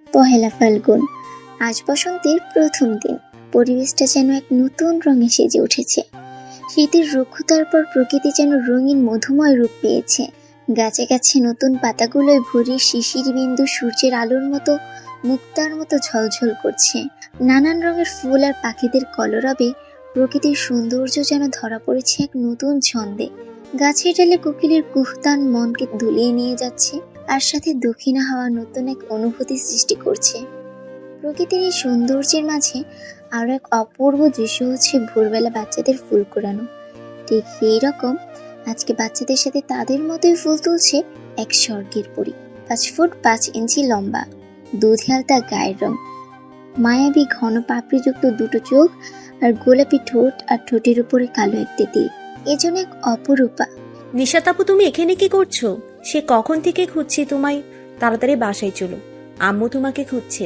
পহেলা ফাল্গুন, আজ বসন্তের প্রথম দিন। পরিবেশটা যেন এক নতুন রঙে সেজে উঠেছে। শীতের রুক্ষতার পর প্রকৃতি যেন রঙিন মধুময় রূপ পেয়েছে। গাছে গাছে নতুন পাতাগুলোয় ভরে শিশির বিন্দু সূর্যের আলোর মতো মুক্তার মতো ঝলঝল করছে। নানান রঙের ফুল আর পাখিদের কলরবে প্রকৃতির সৌন্দর্য যেন ধরা পড়েছে এক নতুন ছন্দে। গাছের ডালে কোকিলের কুহতান মনকে দুলিয়ে নিয়ে যাচ্ছে, আর সাথে দক্ষিণা হাওয়া নতুন এক অনুভূতি সৃষ্টি করছে। প্রকৃতির এই সৌন্দর্যের মাঝে আরো এক অপূর্ব দৃশ্য হচ্ছে ভোরবেলা বাচ্চাদের ফুল কুড়ানো। ঠিক এই রকম আজকে বাচ্চাদের সাথে তাদের মতোই ফুল তুলছে এক স্বর্গের পরী। 5 ফুট 5 ইঞ্চি লম্বা, দুধে আলতা গায়ের রং, মায়াবী ঘন পাপড়িযুক্ত দুটো চোখ, আর গোলাপি ঠোঁট, আর ঠোঁটের উপরে কালো একটা তিল। এজন্য এক অপরূপা। নিশাত আপু, তুমি এখানে কি করছো? সে কখন থেকে খুঁজছি তোমায়। তাড়াতাড়ি বাসায় চলো, আম্মু তোমাকে খুঁজছে।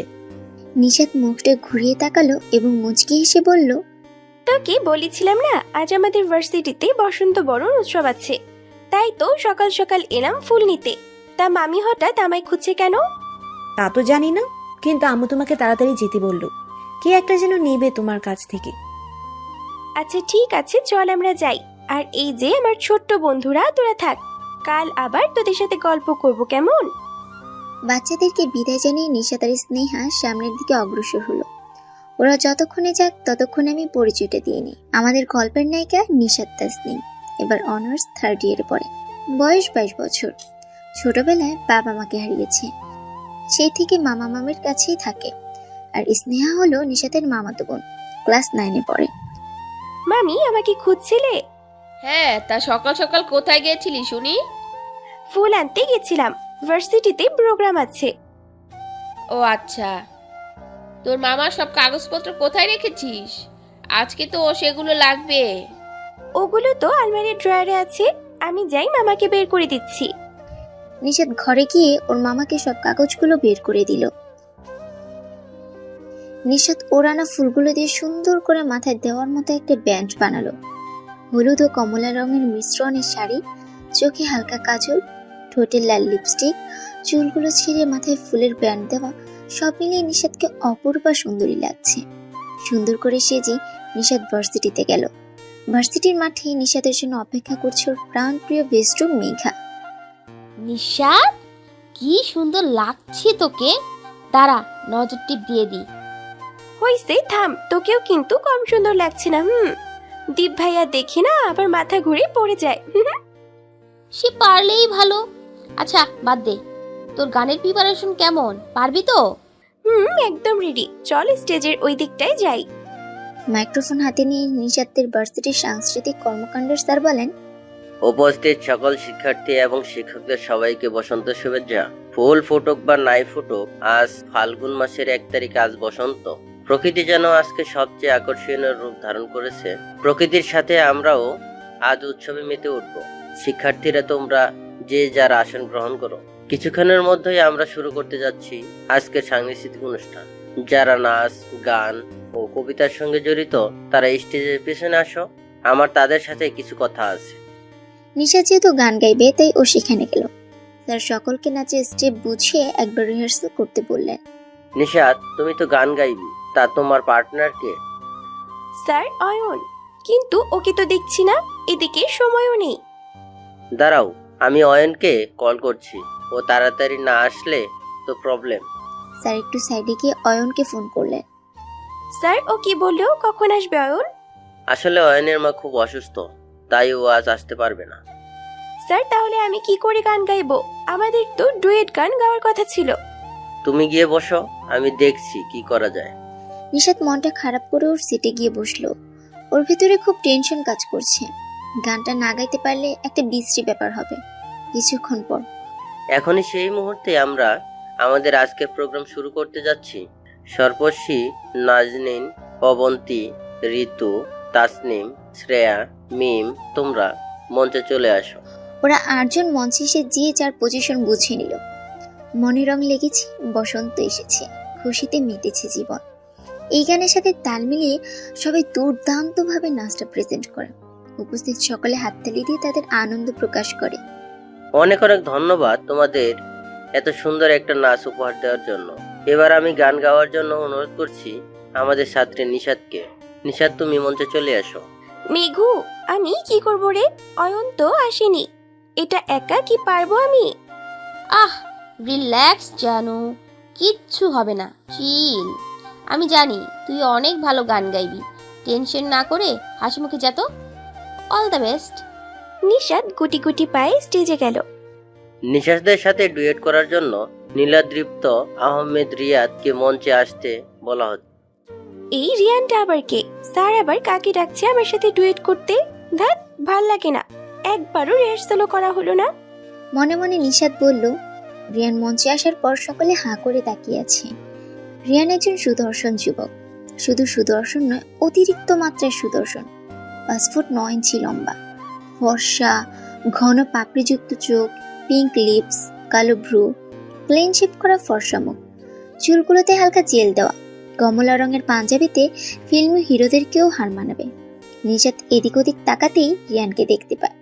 নিশাত মুখটা ঘুরিয়ে তাকালো এবং মুচকি হেসে বলল, তোকে বলেছিলাম না আজ আমাদের ভার্সিটিতে বসন্ত বরণ উৎসব আছে, তাই তো সকাল সকাল এলাম ফুল নিতে। তা মামি হঠাৎ আমায় খুঁজছে কেন? তা তো জানি না, কিন্তু আম্মু তোমাকে তাড়াতাড়ি যেতে বললো। কে একটা যেন নেবে তোমার কাছ থেকে। আচ্ছা ঠিক আছে, চল আমরা যাই। আর এই যে আমার ছোট্ট বন্ধুরা, তোরা থাক, কাল আবার তোদের সাথে গল্প করব, কেমন? বাচ্চাদেরকে বিদায় জানিয়ে নিশাত আর স্নেহা সামনের দিকে অগ্রসর হলো। ওরা যতক্ষণে যাক ততক্ষণে আমি পরিচয়টা দিয়ে নিই। আমাদের গল্পের নায়িকা নিশাত তাসনিম, এবার অনার্স 3rd ইয়ারে পড়ে, বয়স 22 বছর। ছোটবেলায় বাবা মাকে হারিয়েছে, সেই থেকে মামা মামির কাছেই থাকে। আর স্নেহা হলো নিশাতের মামাতো বোন, ক্লাস 9-এ পড়ে। মামি আমাকে খুঁজছিলে? হ্যাঁ, তা সকাল সকাল কোথায় গিয়েছিলি শুনি? ফুল আনতে গেছিলাম, ভার্সিটিতে প্রোগ্রাম আছে। ও আচ্ছা, তোর মামার সব কাগজপত্র কোথায় রেখেছিস? আজকে তো সেগুলো লাগবে। ওগুলো তো আলমারির ড্রয়ারে আছে, আমি যাই মামাকে বের করে দিচ্ছি। নিশাত ঘরে গিয়ে ওর মামাকে সব কাগজগুলো বের করে দিল। নিশাত ওড়ানা ফুলগুলো দিয়ে সুন্দর করে মাথায় দেওয়ার মতো একটা ব্যান্ড বানালো। হলুদ ও কমলা রঙের মিশ্রণের শাড়ি, চোখে হালকা কাজল, ঠোঁটে লাল লিপস্টিক, চুলগুলো ছিঁড়ে মাথায় ফুলের ব্যান্ড দেওয়া, সব মিলিয়ে নিশাতকে অপূর্ব সুন্দরী লাগছে। সুন্দর করে সেজে নিশাত ভার্সিটিতে গেল। ভার্সিটির মাঠে নিশাতের জন্য অপেক্ষা করছে ওর প্রাণপ্রিয় বেস্টু মেঘা। নিশাত, কি সুন্দর লাগছে তোকে, দাঁড়া নজর টিপ দিয়ে দি। হইছে, থাম, তোকেও কিন্তু কম সুন্দর লাগছে না। দীপ ভাইয়া দেখি না আবার মাথা ঘুরে পড়ে যায়। সে পারলেই ভালো। আচ্ছা বাদ দে, তোর গানের প্রিপারেশন কেমন, পারবি তো? একদম রেডি, চল স্টেজের ওই দিকটায় যাই। মাইক্রোফোন হাতে নিয়ে নিশাতের ভার্সিটির সাংস্কৃতিক কর্মকাণ্ডের স্যার বলেন, উপস্থিত সকল শিক্ষার্থী এবং শিক্ষকদের সবাইকে বসন্ত শুভেচ্ছা। ফুল ফুটুক বা নাই ফুটুক, আজ ফাল্গুন মাসের 1 তারিখ, আজ বসন্ত। প্রকৃতি যেন আজকে সবচেয়ে আকর্ষণীয় রূপ ধারণ করেছে। প্রকৃতির সাথে আমরাও আজ উৎসবে মেতে উঠব। শিক্ষার্থীরা তোমরা যে যার আসন গ্রহণ করো। কিছুক্ষণের মধ্যেই আমরা শুরু করতে যাচ্ছি আজকের সাংস্কৃতিক অনুষ্ঠান। যারা নাচ, গান ও কবিতার সঙ্গে জড়িত তারা স্টেজের পেছনে আসো, আমার তাদের সাথে কিছু কথা আছে। নিশাত যেহেতু গান গাইবে তাই ও সেখানে গেল। স্যার সকলকে নাচে স্টেপ বুঝিয়ে একবার রিহার্সাল করতে বললেন। নিশাত, তুমি তো গান গাইবি, তা তোমার পার্টনার কে? স্যার অয়ন, কিন্তু ওকে তো দেখছি না, এদিকে সময়ও নেই। দাঁড়াও, আমি অয়নকে কল করছি, ও তাড়াতাড়ি না আসলে তো প্রবলেম। স্যার একটু সাইডে গিয়ে অয়নকে ফোন করলেন। স্যার ও কি বললো, কখন আসবে অয়ন? আসলে অয়নের মা খুব অসুস্থ, তাই ও আজ আসতে পারবে না। স্যার তাহলে আমি কি করে গান গাইবো? আমাদের তো ডুয়েট গান গাওয়ার কথা ছিল। তুমি গিয়ে বসো, আমি দেখছি কি করা যায়। নিশাত মনটা খারাপ করে ওর সিটে গিয়ে বসলো। ওর ভিতরে খুব টেনশন কাজ করছে। গানটা না গাইতে পারলে একটা বিশ্রী ব্যাপার হবে। কিছুক্ষণ পর এখনই সেই মুহূর্তে আমরা আমাদের আজকের প্রোগ্রাম শুরু করতে যাচ্ছি। সর্বস্বী, নাজনীন, পবন্তী, ঋতু, তাসনিম, শ্রেয়া, মিম, তোমরা মঞ্চে চলে আসো। ওরা 8 জন মঞ্চে এসে যে যার পজিশন বুঝিয়ে নিল। মনে রং লেগেছে, বসন্ত এসেছে, খুশিতে মেতেছে জীবন। এই গানের সাথে তাল মিলিয়ে সবাই দুর্দান্তভাবে নাচটা প্রেজেন্ট করে। উপস্থিত সকলে হাততালি দিয়ে তাদের আনন্দ প্রকাশ করে। অনেক অনেক ধন্যবাদ তোমাদের এত সুন্দর একটা নাচ উপহার দেওয়ার জন্য। এবার আমি গান গাওয়ার জন্য অনুরোধ করছি আমাদের ছাত্রী নিশাদকে। নিশাদ, তুমি মঞ্চে চলে আসো। মেঘু, আমি কি করব রে? অয়ন তো আসেনি, এটা একা কি পারবো আমি? আহ, রিল্যাক্স জানু, কিচ্ছু হবে না, চিল। আমি জানি তুই অনেক ভালো গান গাইবি, টেনশন না করে হাসি মুখে যা তো। All the best. নিশাদ গুটি গুটি পায়ে স্টেজে গেল। নিশাদদের সাথে ডুয়েট করার জন্য নীলাদ্রিপ্ত আহমেদ রিয়াদকে মঞ্চে আসতে বলা হচ্ছে। এই রিয়ানটা আবার কে? স্যার আবার কাকে ডাকছে আমার সাথে ডুয়েট করতে? ধ্যাত, ভাল লাগে না, একবারও রিহার্সালও করা হলো না। মনে মনে নিশাদ বলল। রিয়ান মঞ্চে আসার পর সকলে হাঁ করে তাকিয়ে আছে। রিয়ান একজন সুদর্শন যুবক, শুধু সুদর্শন নয়, অতিরিক্ত মাত্রায় সুদর্শন। 5 ফুট 9 ইঞ্চি লম্বা, ফর্সা, ঘন পাপড়িযুক্ত চোখ, পিঙ্ক লিপস, কালো ভ্রু, প্লেন শেপ করা ফর্সা মুখ, চুলগুলোতে হালকা জেল দেওয়া, কমলা রঙের পাঞ্জাবিতে ফিল্মি হিরোদেরকেও হার মানাবে। নিশাদ এদিক ওদিক তাকাতেই রিয়ানকে দেখতে পায়।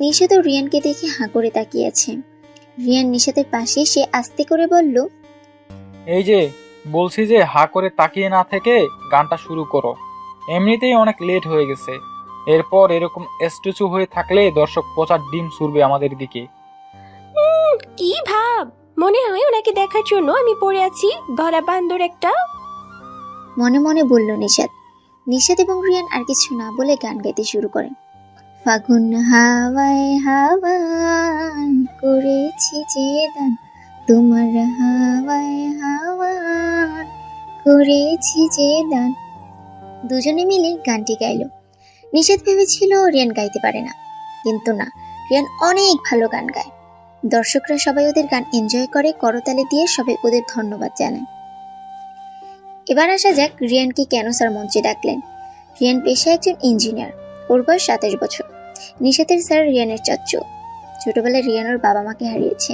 নিশাদও রিয়ানকে দেখে হাঁ করে তাকিয়ে আছে। রিয়ান নিশাদের পাশে এসে আস্তে করে বলল, এই যে বলছি যে হা করে তাকিয়ে না থেকে গানটা শুরু করো, এমনিতেই অনেক লেট হয়ে গেছে। এরপর এরকম স্ট্যাচু হয়ে থাকলে দর্শক পচার ডিম ছুড়বে আমাদের দিকে। কি ভাব, মনে হয় ওনাকে দেখার জন্য আমি পড়ে আছি, ধরা বান্দর একটা। মনে মনে বলল নিশাদ। নিশাদ এবং রিয়ান আর কিছু না বলে গান গাইতে শুরু করে। ফাগুন হাওয়ায় হাওয়ায় করেছি যে দান, তোমার হাওয়ায় হাওয়ায় করেছি যে দান। দুজনে মিলে গানটি গাইল। নিশাদ ভেবেছিল রিয়ান গাইতে পারে না, কিন্তু না, রিয়ান অনেক ভালো গান গায়। দর্শকরা সবাই ওদের গান এনজয় করে, করতালি দিয়ে সবাই ওদের ধন্যবাদ জানায়। এবার আসা যাক রিয়ানকে কেন স্যার মঞ্চে ডাকলেন। রিয়ান পেশায় একজন ইঞ্জিনিয়ার, ওর বয়স 27 বছর। নিশাতের স্যার রিয়ানের চাচ্চু। ছোটবেলায় রিয়ান ওর বাবা মাকে হারিয়েছে।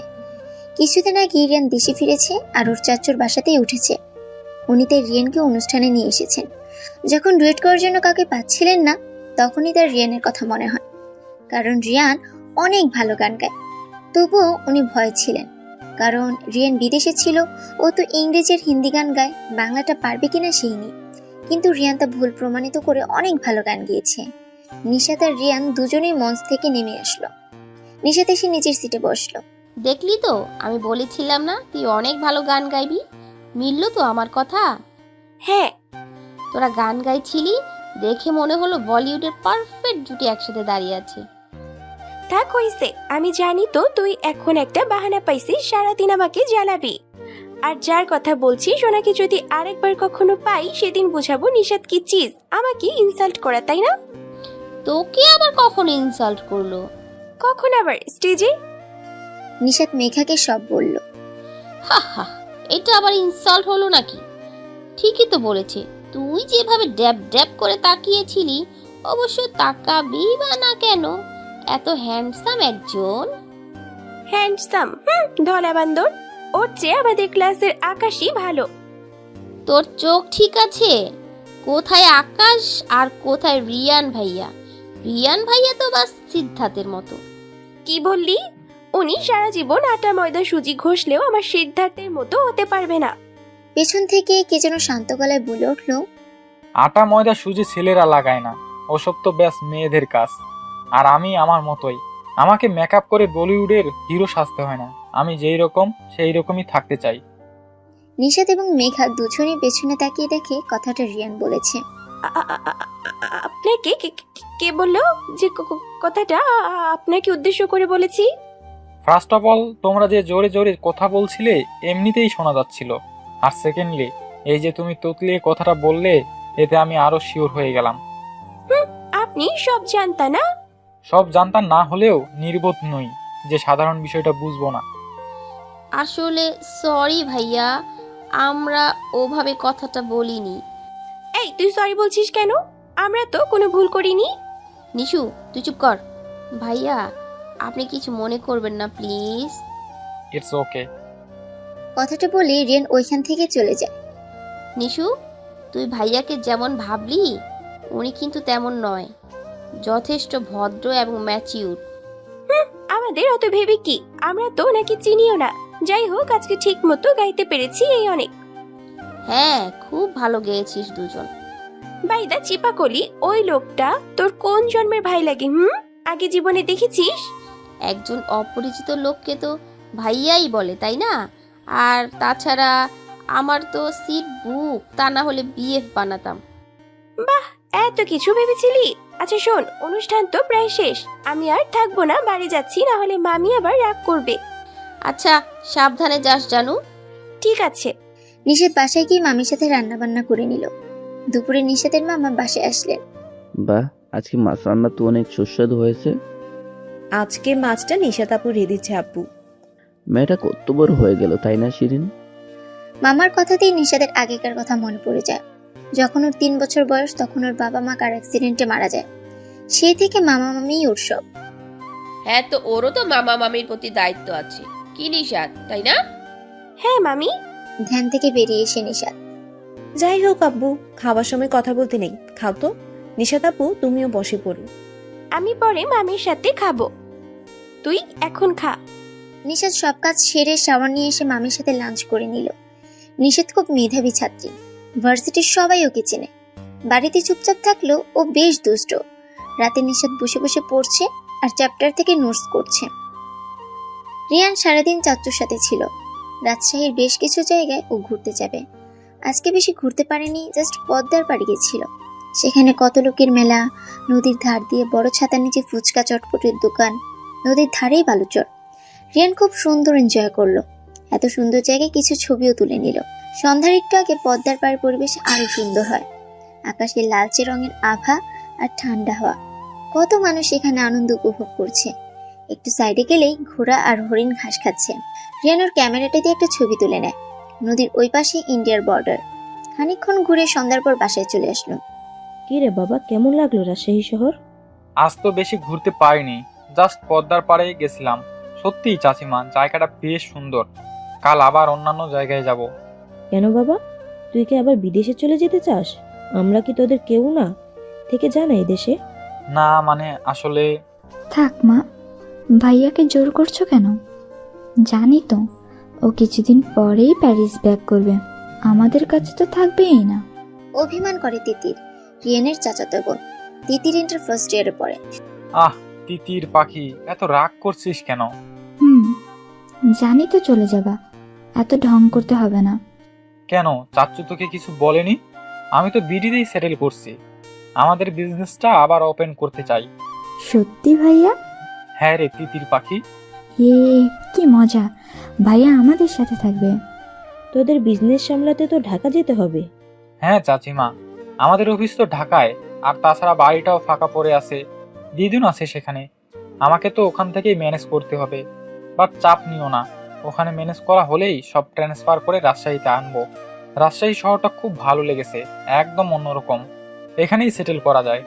কিছুদিন আগে রিয়ান দেশে ফিরেছে আর ওর চাচ্চুর বাসাতেই উঠেছে। উনি তাই রিয়ানকে অনুষ্ঠানে নিয়ে এসেছেন। যখন ডুয়েট করার জন্য কাউকে পাচ্ছিলেন না, তখনই তার রিয়ানের কথা মনে হয়, কারণ রিয়ান অনেক ভালো গান গায়। তবুও উনি ভয় ছিলেন, কারণ রিয়ান বিদেশে ছিল, ও তো ইংরেজি আর হিন্দি গান গায়, বাংলাটা পারবে কিনা সেই নিয়ে। কিন্তু রিয়ান তা ভুল প্রমাণিত করে অনেক ভালো গান গেয়েছে। নিশাত আর রিয়ান দুজনেই মঞ্চ থেকে নেমে আসলো। নিশাত এসে নিজের সিটে বসলো। দেখলি তো, আমি বলেছিলাম না তুই অনেক ভালো গান গাইবি? মিলল তো আমার কথা? হ্যাঁ, তোরা গান গাইছিলি দেখে মনে হলো বলিউডের পারফেক্ট জুটি একসাথে দাঁড়িয়ে আছে। থাক হইছে, আমি জানি তো তুই এখন একটা বাহানা পাইছিস সারাদিন আমাকে জ্বালাবি। আর যার কথা বলছিস ওনাকে যদি আরেকবার কখনো পাই, সেদিন বুঝাবো নিশাদ কি চিজ, আমাকে ইনসাল্ট করা, তাই না? তোকে আবার কখন ইনসাল্ট করলো? কখন আবার স্টেজে? নিশাত মেঘাকে সব বলল। হা হা, এটা আবার ইনসাল্ট হলো নাকি? ঠিকই তো বলেছে, তুই যেভাবে ড্যাব ড্যাব করে তাকিয়েছিলি, অবশ্য তাকাবি বা না কেন, এত হ্যান্ডসাম একজন। হ্যান্ডসাম? ধলা বান্দর, ওর চেয়ে আমাদের ক্লাসের আকাশই ভালো। তোর চোখ ঠিক আছে? কোথায় আকাশ আর কোথায় রিয়ান ভাইয়া? রিয়ান ভাইয়া তো বাস সিদ্ধার্থের মতো। কি বললি? উনি সারা জীবন আটা ময়দা সুজি ঘষলেও আমার সিদ্ধার্থের মতো হতে পারবে না। পেছন থেকে কে যেন শান্ত গলায় বলে উঠল, আটা ময়দা সুজি ছেলেরা লাগায় না, ওসব তো ব্যাস মেয়েদের কাজ। আর আমি আমার মতোই, আমাকে মেকআপ করে বলিউডের হিরো সাজতে হয় না, আমি যেই রকম সেই রকমই থাকতে চাই। নিশাত এবং মেঘা দুজনে পেছনে তাকিয়ে দেখে কথাটা রিয়ান বলেছে। আপনাকে কে বললো যে কথাটা আপনাকে উদ্দেশ্য করে বলেছি? ফার্স্ট অফ অল, তোমরা যে জোরে জোরে কথা বলছিলে এমনিতেই শোনা যাচ্ছিল। আর সেকেন্ডলি, এই যে তুমি তুতলিয়ে কথাটা বললে, এতে আমি আরো শিওর হয়ে গেলাম। আপনি সব জানতা না? সব জানতাম না হলেও নির্বোধ নই যে সাধারণ বিষয়টা বুঝবো না। আসলে সরি ভাইয়া, আমরা ওভাবে কথাটা বলিনি। এই, তুই সরি বলছিস কেন? আমরা তো কোনো ভুল করিনি। নিশু, তুই চুপ কর। ভাইয়া, আপনি কিছু মনে করবেন না প্লিজ। It's okay. কথাটা বলে রিয়ান ওইখান থেকে চলে যায়। নিশু, তুই ভাইয়াকে যেমন ভাবলি উনি কিন্তু তেমন নয়, যথেষ্ট ভদ্র এবং ম্যাচিউর। আমাদের অত ভেবে কি, আমরা তো ওনাকে চিনিও না। যাই হোক, আজকে ঠিক মতো গাইতে পেরেছি, এই অনেক। হ্যাঁ, খুব ভালো গেয়েছিস দুজন। বাইদা চিপাকলি, ওই লোকটা তোর কোন জন্মের ভাই লাগে? আগে জীবনে দেখেছিস? একজন অপরিচিত লোককে তো ভাইয়াই বলে, তাই না? আর তাছাড়া আমার তো সিট বুক, তা না হলে বিএফ বানাতাম। বাহ, এত কিছু ভেবেছিলি। আচ্ছা শোন, অনুষ্ঠান তো প্রায় শেষ, আমি আর থাকবো না, বাড়ি যাচ্ছি, না হলে মামি আবার রাগ করবে। আচ্ছা, সাবধানে যাস জানু। ঠিক আছে। নিশাত বাসায় গিয়ে মামির সাথে রান্না বান্না করে নিল। দুপুরে নিশাতের মামা বাসায় আসলেন। বাহ, আজকে মাছ রান্না তো অনেক সুস্বাদু হয়েছে। আজকে মাছটা নিশাত আপু রেঁধেছে আব্বু। মেয়েটা কত বড় হয়ে গেল, তাই না শিরিন? মামার কথাতেই নিশাতের আগেকার কথা মনে পড়ে যায়। যখন ওর 3 বছর বয়স, তখন ওর বাবা মা কার অ্যাক্সিডেন্টে মারা যায়। সেই থেকে মামা মামিই ওর সব। হ্যাঁ, তো ওরও তো মামা মামির প্রতি দায়িত্ব আছে, কি নিশাত, তাই না? হ্যাঁ মামি। ধ্যান থেকে বেরিয়ে এসে নিশাত। যাই হোক আব্বু, খাওয়ার সময় কথা বলতে নেই, খাও তো। নিশাত আপু, তুমিও বসে পড়ো। আমি পরে মামির সাথে খাবো, তুই এখন খা। নিশাত সব কাজ সেরে শাওয়ার নিয়ে এসে মামির সাথে লাঞ্চ করে নিল। নিশাত খুব মেধাবী ছাত্রী, ভার্সিটির সবাই ওকে চেনে। বাড়িতে চুপচাপ থাকলেও ও বেশ দুষ্ট। রাতে নিশাত বসে বসে পড়ছে আর চ্যাপ্টার থেকে নোটস করছে। রিয়ান সারাদিন চাচ্চুর সাথে ছিল। রাজশাহীর বেশ কিছু জায়গায় ও ঘুরতে যাবে। আজকে বেশি ঘুরতে পারেনি, জাস্ট পদ্মার পাড়ে গেছিল। সেখানে কত লোকের মেলা, নদীর ধার দিয়ে বড় ছাতার নিচে ফুচকা চটপটের দোকান, নদীর ধারেই বালুচর। রিয়ান খুব সুন্দর এনজয় করলো। এত সুন্দর জায়গায় কিছু ছবিও তুলে নিল। সন্ধ্যার একটু আগে পদ্মার পাড়ের পরিবেশ আরো সুন্দর হয়। আকাশে লালচে রঙের আভা আর ঠান্ডা হাওয়া। কত মানুষ এখানে আনন্দ উপভোগ করছে। একটু সাইডে গেলেই ঘোড়া আর হরিণ ঘাস খাচ্ছে। রিয়ান ওর ক্যামেরাটা দিয়ে একটা ছবি তুলে নেয়। নদীর ওই পাশে ইন্ডিয়ার বর্ডার। খানিকক্ষণ ঘুরে সন্ধ্যার পর বাসায় চলে আসলো। কি রে বাবা, কেমন লাগলো রাজশাহী শহর? আজ তো বেশি ঘুরতে পারিনি, জাস্ট পদ্মার পাড়ে গেছিলাম। সত্যিই চাচিমা, জায়গাটা বেশ সুন্দর। কাল আবার অন্যান্য জায়গায় যাব। কেন বাবা, তুই কি আবার বিদেশে চলে যেতে চাস? আমরা কি তোদের কেউ না, থেকে যা না এই দেশে। না মানে আসলে থাক মা, ভাইয়াকে জোর করছো কেন? জানি তো ও কিছুদিন পরেই প্যারিস ব্যাক করবে, আমাদের কাছে তো থাকবেই না। অভিমান করে তিতির, রিয়ানের চাচাতো বোন। তিতির ইন্টার ফার্স্ট ইয়ারে পড়ে। আহ তিতির পাখি, এত রাগ করছিস কেন? জানি তো চলে যাবা, এত ঢং করতে হবে না। কেন, চাচ্চু তোকে কিছু বলেনি? আমি তো বিডিতেই সেটেল করছি। আমাদের বিজনেসটা আবার ওপেন করতে চাই। সত্যি ভাইয়া? হ্যাঁ রে তিতির পাখি। এ কি মজা, ভাইয়া আমাদের সাথে থাকবে। তোদের বিজনেস সামলাতে তো ঢাকা যেতে হবে। হ্যাঁ চাচিমা, আমাদের অফিস তো ঢাকায়, আর তাছাড়া বাড়িটাও ফাঁকা পড়ে আছে। দিদুন আছে সেখানে, আমাকে তো ওখান থেকেই ম্যানেজ করতে হবে। বাট চাপ নিও না, ওখানে ম্যানেজ করা হলেই সব ট্রান্সফার করে রাজশাহীতে আনবো। রাজশাহী শহরটা খুব ভালো লেগেছে, একদম অন্যরকম। এখানেই সেটেল করা যায়।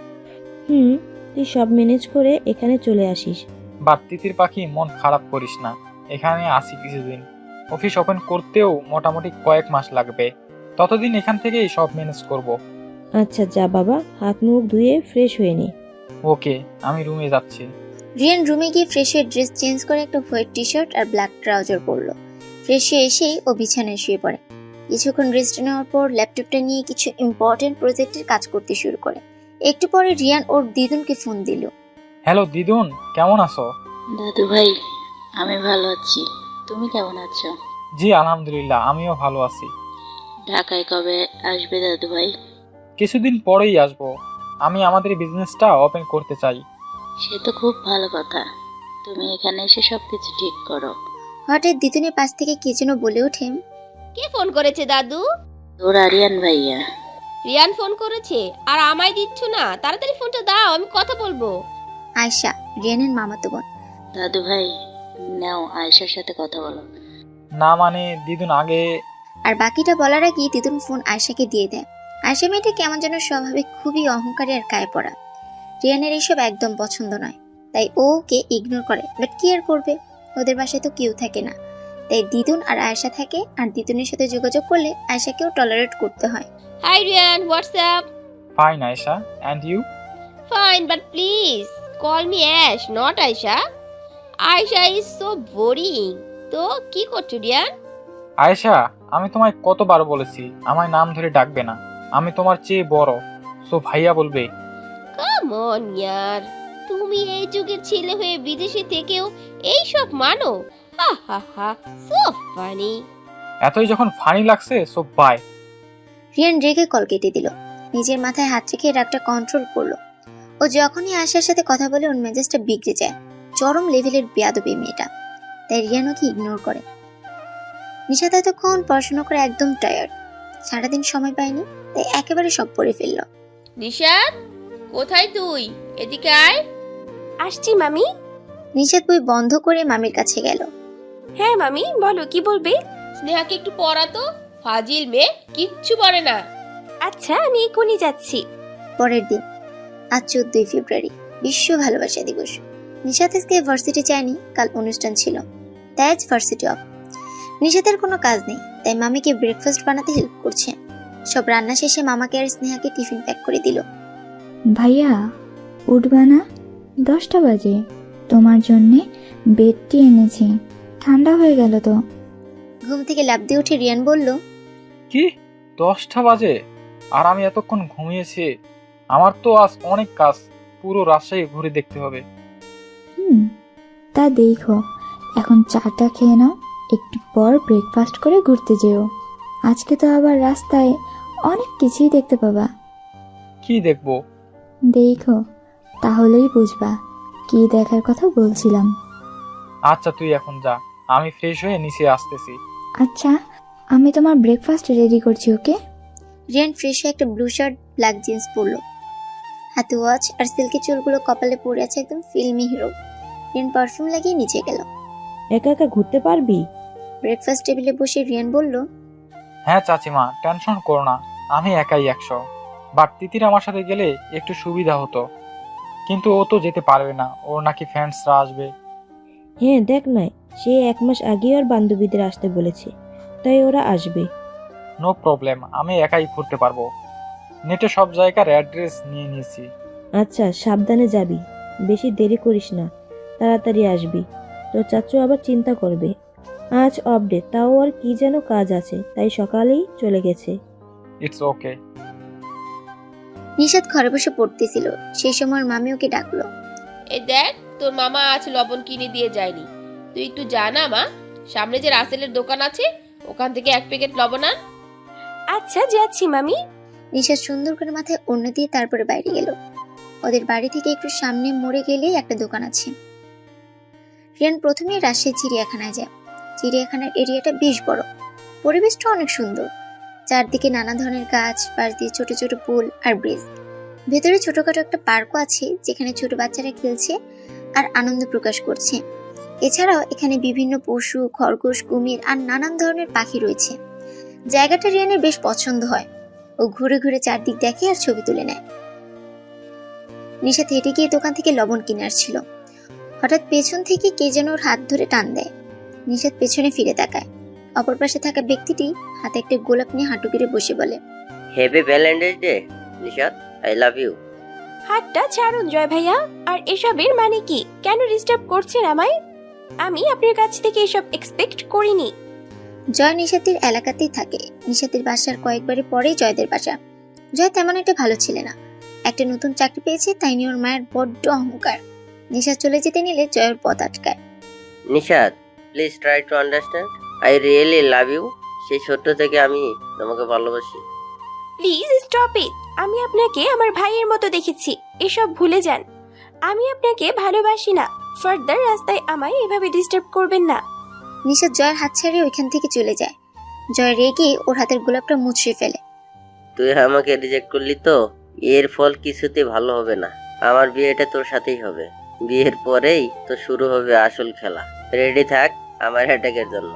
তুই সব ম্যানেজ করে এখানে চলে আসিস। বাট তিতির পাখি, মন খারাপ করিস না, এখানে আসি কিছুদিন। অফিস ওপেন করতেও মোটামুটি কয়েক মাস লাগবে, ততদিন এখান থেকেই সব ম্যানেজ করব। আচ্ছা যা বাবা, হাত মুখ ধুয়ে ফ্রেশ হয়ে নে। ওকে, আমি রুমে যাচ্ছি। রিয়ান রুমে গিয়ে ফ্রেশ হয়ে ড্রেস চেঞ্জ করে একটা হোয়াইট টি শার্ট আর ব্ল্যাক ট্রাউজার পরলো। ফ্রেশ হয়ে এসেই ও বিছানায় শুয়ে পড়ে। কিছুক্ষণ রেস্ট নেওয়ার পর ল্যাপটপটা নিয়ে কিছু ইম্পর্টেন্ট প্রজেক্টের কাজ করতে শুরু করে। একটু পরে রিয়ান ওর দিদুনকে ফোন দিল। হ্যালো দিদুন, কেমন আছো? দাদু ভাই, আমি ভালো আছি, তুমি কেমন আছো? জি আলহামদুলিল্লাহ, আমিও ভালো আছি। ঢাকায় কবে আসবে দাদু ভাই? কিছুদিন পরেই আসবো। আমি আমাদের বিজনেসটা ওপেন করতে চাই। সে তো খুব ভালো কথা, তুমি এখানে এসে সবকিছু ঠিক করো। হঠাৎ দিদুনের পাশ থেকে কে যেন বলে ওঠে, কে ফোন করেছে দাদু? তোর আরিয়ান ভাইয়া। রিয়ান ফোন করেছে আর আমায় দিচ্ছ না? তাড়াতাড়ি ফোনটা দাও, আমি কথা বলবো। আয়শা, রিয়ানের মামাতো বোন। দাদু ভাই নাও, আয়েশার সাথে কথা বলো। না মানে দিদুন আগে। আর বাকিটা বলার আগেই দিদুন ফোন আয়শাকে দিয়ে দেয়। আয়শা মেয়েটা কেমন যেন স্বভাবে খুবই অহংকারী আর গায়ে পড়া। রিয়ানের এইসব একদম পছন্দ নয়, তাই ও ওকে ইগনোর করে। বাট কি আর করবে, ওদের বাসায় তো কেউ থাকে না, তাই দিদুন আর আয়শা থাকে। আর দিদুনের সাথে যোগাযোগ করলে আয়শাকেও টলারেট করতে হয়। Hi Riyan, what's up? Fine Ayesha, and you? Fine, but please call me Ash, not Aisha. Aisha is so boring. তো কি করছো রিয়ান? আয়েশা, আমি তোমায় কতবার বলেছি আমায় নাম ধরে ডাকবে না, আমি তোমার চেয়ে বড়, সো ভাইয়া বলবে। কাম অন ইয়ার, তুমি এই যুগের ছেলে হয়ে বিদেশে থেকেও এই সব মানো? হা হা হা, সো ফানি। এতই যখন ফানি লাগছে, সো বাই। রিয়ান রেগে কল কেটে দিল। নিজের মাথায় হাত রেখে রাগটা কন্ট্রোল করলো। ও যখনই আশার সাথে কথা বলে ওর মেজাজটা বিগড়ে যায়। চরম লেভেলের বেয়াদবি মেয়েটা, তাই রিয়ান ওকে ইগনোর করে। নিশাত এতক্ষণ পড়াশোনা করে একদম টায়ার্ড, সারাদিন সময় পায়নি, তাই একেবারে সব পড়ে ফেললো। নিশাত, কোথায় তুই? এদিকে আয়। আসছি মামি। নিশাত বই বন্ধ করে মামির কাছে গেল। হ্যাঁ মামি, বলো কি বলবে? স্নেহাকে একটু পড়াতো, ফাজিল মেয়ে, কিচ্ছু পড়ে না। আচ্ছা, আমি এখনই যাচ্ছি। পরের দিন, আজ 14 ফেব্রুয়ারি, বিশ্ব ভালোবাসা দিবস। নিশাত আজকে ভার্সিটি যায়নি, কাল অনুষ্ঠান ছিল, তাই আজ ভার্সিটি অফ। নিশাতের কোনো কাজ নেই, তাই মামিকে ব্রেকফাস্ট বানাতে হেল্প করছে। সব রান্না শেষে মামাকে আর স্নেহাকে টিফিন প্যাক করে দিল। ভাইয়া, উঠবা না? 10টা বাজে। তোমার জন্যে বেডটি এনেছি, ঠান্ডা হয়ে গেল তো। ঘুম থেকে লাফ দিয়ে উঠে রিয়ান বলল, কি 10টা বাজে আর আমি এতক্ষণ ঘুমিয়েছি? আমার তো আজ অনেক কাজ, পুরো রাজশাহী ঘুরে দেখতে হবে। তা দেখো, এখন চাটা খেয়ে নাও, একটু পর ব্রেকফাস্ট করে ঘুরতে যেও। আজকে তো আবার রাস্তায় অনেক কিছুই দেখতে পাবা। কি দেখবো? দেখো, তাহলেই বুঝবা কি দেখার কথা বলছিলাম। আচ্ছা তুই এখন যা, আমি ফ্রেশ হয়ে নিচে আসতেছি। আচ্ছা, আমি তোমার ব্রেকফাস্ট রেডি করছি, ওকে? রিয়ান ফ্রেশ হয়ে একটা ব্লু শার্ট, ব্ল্যাক জিন্স পরলো, হাতে ওয়াচ আর সিল্কি চুলগুলো কপালে পরে আছে একদম ফিল্মি হিরো। রিয়ান পারফিউম লাগিয়ে নিচে গেল। একা একা ঘুরতে পারবি? ব্রেকফাস্ট টেবিলে বসে রিয়ান বলল, হ্যাঁ চাচিমা, টেনশন করো না, আমি একাই 100। বাট তিতির আমার সাথে গেলে একটু সুবিধা হতো, কিন্তু ও তো যেতে পারবে না, ওর নাকি ফ্রেন্ডসরা আসবে। হ্যাঁ দেখ না, সে 1 মাস আগে ওর বান্ধবীদের আসতে বলেছে, তাই ওরা আসবে। নো প্রবলেম, আমি একাই ঘুরতে পারবো। নেটে সব জায়গার অ্যাড্রেস নিয়ে নিয়েছি। আচ্ছা, সাবধানে যাবি, বেশি দেরি করিস না, তাড়াতাড়ি আসবি, তো চাচু আবার চিন্তা করবে। আজ অফ ডে, তাও আর কি যেন কাজ আছে, তাই সকালেই চলে গেছে। It's okay. নিশাত ঘরে বসে পড়তেছিল, সেই সময় মামি ওকে ডাকলো। এই দেখ, তোর মামা আজ লবণ কিনে দিয়ে যায়নি, তুই একটু জানা মা, সামনে যে রাসেলের দোকান আছে ওখান থেকে 1 প্যাকেট লবণ আন। আচ্ছা, যাচ্ছি মামি। নিশাত সুন্দর করে মাথায় ওড়না দিয়ে তারপরে বাইরে গেল। ওদের বাড়ি থেকে একটু সামনে মোড়ে গেলেই একটা দোকান আছে। রিয়ান প্রথমে রাজশাহী চিড়িয়াখানায় যায়। চিড়িয়াখানার এরিয়াটা বেশ বড়, পরিবেশটা অনেক সুন্দর। চারদিকে নানা ধরনের গাছ, পাশ দিয়ে ছোট ছোট পুল আর ব্রিজ। ভেতরে ছোটখাটো একটা পার্কও আছে, যেখানে ছোট বাচ্চারা খেলছে আর আনন্দ প্রকাশ করছে। এছাড়াও এখানে বিভিন্ন পশু, খরগোশ, কুমির আর নানান ধরনের পাখি রয়েছে। জায়গাটা রিয়ানের বেশ পছন্দ হয়। ও ঘুরে ঘুরে চারদিক দেখে আর ছবি তুলে নেয়। নিশাত হেঁটে গিয়ে দোকান থেকে লবণ কিনে আসছিল। হঠাৎ পেছন থেকে কে যেন ওর হাত ধরে টান দেয়। নিশাত পেছনে ফিরে তাকায়। অপর পাশে থাকা ব্যক্তিটি হাতে একটা গোলাপ নিয়ে হাঁটু গেড়ে বসে বলে, happy Valentine's day Nishat, I love you. হাতটা ছাড়ুন জয় ভাইয়া, আর এসবের মানে কি? কেন ডিস্টার্ব করছেন আমায়? আমি আপনার কাছ থেকে এসব এক্সপেক্ট করিনি। জয় নিশাতের এলাকাতেই থাকে। নিশাতের বাসার কয়েকবারই পরেই জয়দের বাসা। জয় তেমন একটা ভালো ছেলে না, একটা নতুন চাকরি পেয়েছে, তাই নিয়ে ওর মায়ের বড্ড অহংকার। নিশাত চলে যেতে নিলে জয়ের পথ আটকায়। Nishat, please try to understand, I really love you. সেই ছোট্ট থেকে আমি তোমাকে ভালোবাসি। Please stop it. আমি আপনাকে আমার ভাইয়ের মতো দেখেছি, এসব ভুলে যান। আমি আপনাকে ভালোবাসি না। ফার্দার রাস্তায় আমায় এভাবে ডিস্টার্ব করবেন না। নিশাত জয়ের হাত ছাড়িয়ে ওইখান থেকে চলে যায়। জয় রেগে ওর হাতের গোলাপটা মুছড়ে ফেলে। তুই আমাকে রিজেক্ট করলি তো, এর ফল কিছুতে ভালো হবে না। আমার বিয়েটা তোর সাথেই হবে। বিয়ের পরেই তো শুরু হবে আসল খেলা। রেডি থাক আমার অ্যাটাকের জন্য।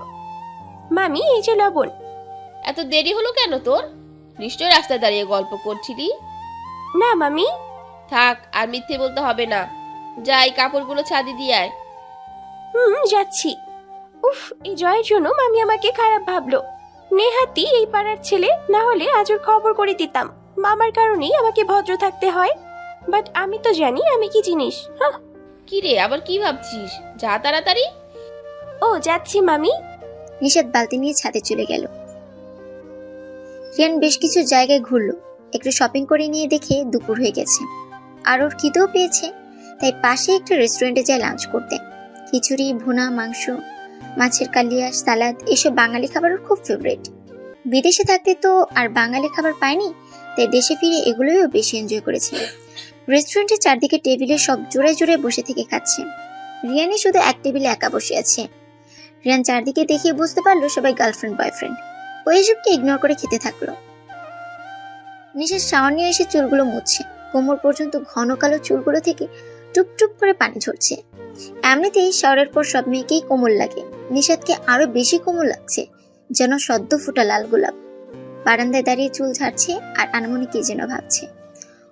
মামি, এই যে লবণ। এত দেরি হলো কেন তোর? নিশ্চয় রাস্তায় দাঁড়িয়ে গল্প করছিলি। না মামি। থাক, আর মিথ্যে বলতে হবে না। যাই, কাপড়গুলো ছাদি দিয়ে আয়। যাচ্ছি। উফ, এই জয়ের জন্য মামি আমাকে খারাপ ভাবলো। নেহাতি এই পাড়ার ছেলে, না হলে আজ ওর খবর করে দিতাম। মামার কারণেই আমাকে ভদ্র থাকতে হয়, বাট আমি তো জানি আমি কি জিনিস। কি রে, আবার কি ভাবছিস? যা তাড়াতাড়ি। ও যাচ্ছি মামি। নিশাত বালতি নিয়ে ছাদে চলে গেল। রিয়ান বেশ কিছু জায়গায় ঘুরলো, একটু শপিং করে নিয়ে দেখে দুপুর হয়ে গেছে আর ওর খিদেও পেয়েছে, তাই পাশে একটা রেস্টুরেন্টে যায় লাঞ্চ করতে। খিচুড়ি, ভুনা, মাংস, মাছের কালিয়া, সালাদ এসব বাঙালি খাবার ওর খুব ফেভারিট। বিদেশে থাকতে তো আর বাঙালি খাবার পায়নি, তাই দেশে ফিরে এগুলোও বেশি এনজয় করেছে। রেস্টুরেন্টের চারদিকে টেবিলে সব জোড়ে জোড়ে বসে থেকে খাচ্ছে, রিয়ানই শুধু এক টেবিলে একা বসে আছে। রিয়ান চারদিকে দেখে বুঝতে পারলো সবাই গার্লফ্রেন্ড বয়ফ্রেন্ড। ও এসবকে ইগনোর করে খেতে থাকলো। নিশার শাওয়ার নিয়ে এসে চুলগুলো মুছছে, কোমর পর্যন্ত ঘন কালো চুলগুলো থেকে টুপ টুপ করে পানি ঝরছে। এমনিতেই শাওয়ারের পর সব মেয়েকেই কোমল লাগে, নিশাদকে আরো বেশি কোমল লাগছে, যেন সদ্য ফুটা লাল গোলাপ। বারান্দায় দাঁড়িয়ে চুল ঝাড়ছে আর আনমনে কি যেন ভাবছে।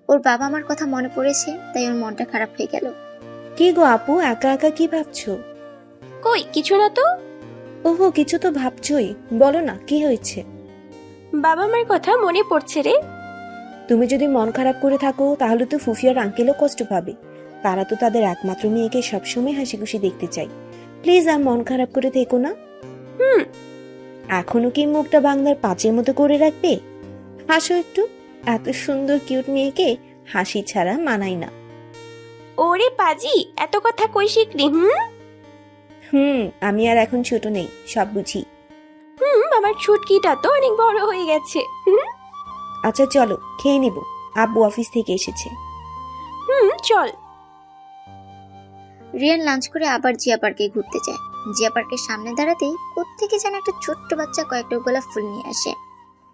ওর বাবা মার কথা মনে পড়েছে, তাই ওর মনটা খারাপ হয়ে গেল। কি গো আপু, একা একা কি ভাবছো? কই কিছু না তো। ওহো, কিছু তো ভাবছোই, বলো না কি হয়েছে? বাবা মার কথা মনে পড়ছে রে। তুমি যদি মন খারাপ করে থাকো তাহলে তো ফুফি আর আঙ্কেলও কষ্ট পাবে। তারা তো তাদের একমাত্র মেয়েকে সবসময় হাসি খুশি দেখতে চায়। প্লিজ আর মন খারাপ করে থেকো না। এখনো কি মুখটা বাংলার পাঁচের মতো করে রাখবে? হাসো একটু, এত সুন্দর কিউট মেয়েকে হাসি ছাড়া মানায় না। ওরে পাজি, এত কথা কই শিখলি? আমি আর এখন ছোট নেই, সব বুঝি। আমার ছুটকিটা তো অনেক বড় হয়ে গেছে। আচ্ছা চলো খেয়ে নেব, আব্বু অফিস থেকে এসেছে। চল। রিয়ান লাঞ্চ করে আবার জিয়া পার্কে ঘুরতে যায়। জিয়া পার্কের সামনে দাঁড়াতেই কোত্থেকে যেন একটা ছোট্ট বাচ্চা কয়েকটা গোলাপ ফুল নিয়ে আসে।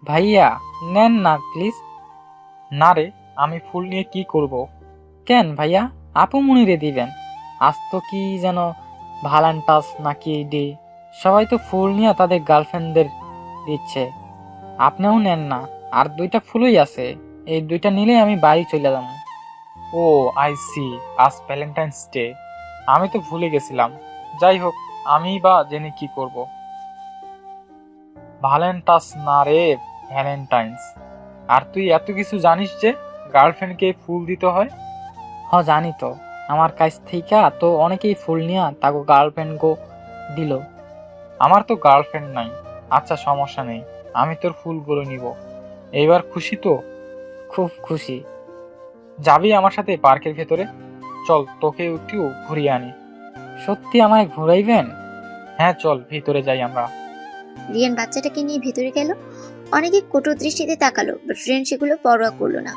ভাইয়া নেন না প্লিজ। না রে, আমি ফুল নিয়ে কি করব? কেন ভাইয়া, আপু মনিরে দিবেন। আজ তো কি যেন ভ্যালেন্টাইন্স নাকি ডে, সবাই তো ফুল নিয়ে তাদের গার্লফ্রেন্ডদের দিচ্ছে। আপনিও নেন না, আর দুইটা ফুলই আছে, এই দুইটা নিলে আমি বাড়ি চলে যাব। ও আই সি, আজ ভ্যালেন্টাইন্স ডে, আমি তো ভুলে গেছিলাম। যাই হোক, আমি বা জেনে কি করব। ভ্যালেন্টাইন্স না রে, ভ্যালেন্টাইন্স। আর তুই এত কিছু জানিস যে গার্লফ্রেন্ডকে ফুল দিতে হয়? জানি তো, আমার কাছ থেকে তো অনেকেই ফুল নিয়ে তাকে গার্লফ্রেন্ড গো দিল। আমার তো গার্লফ্রেন্ড নাই। আচ্ছা সমস্যা নেই, আমি তোর ফুলগুলো নিব। এইবার খুশি তো? খুব খুশি। যাবি আমার সাথে পার্কের ভেতরে? চল তোকে একটু ঘুরিয়ে আনি। সত্যি আমায় ঘুরাইবেন? হ্যাঁ চল ভিতরে যাই আমরা। রিয়ান বাচ্চাটাকে নিয়ে ভিতরে গেল। অনেকে কটু দৃষ্টিতে তাকালো, বাট রিয়ান সেগুলো পরোয়া করলো না।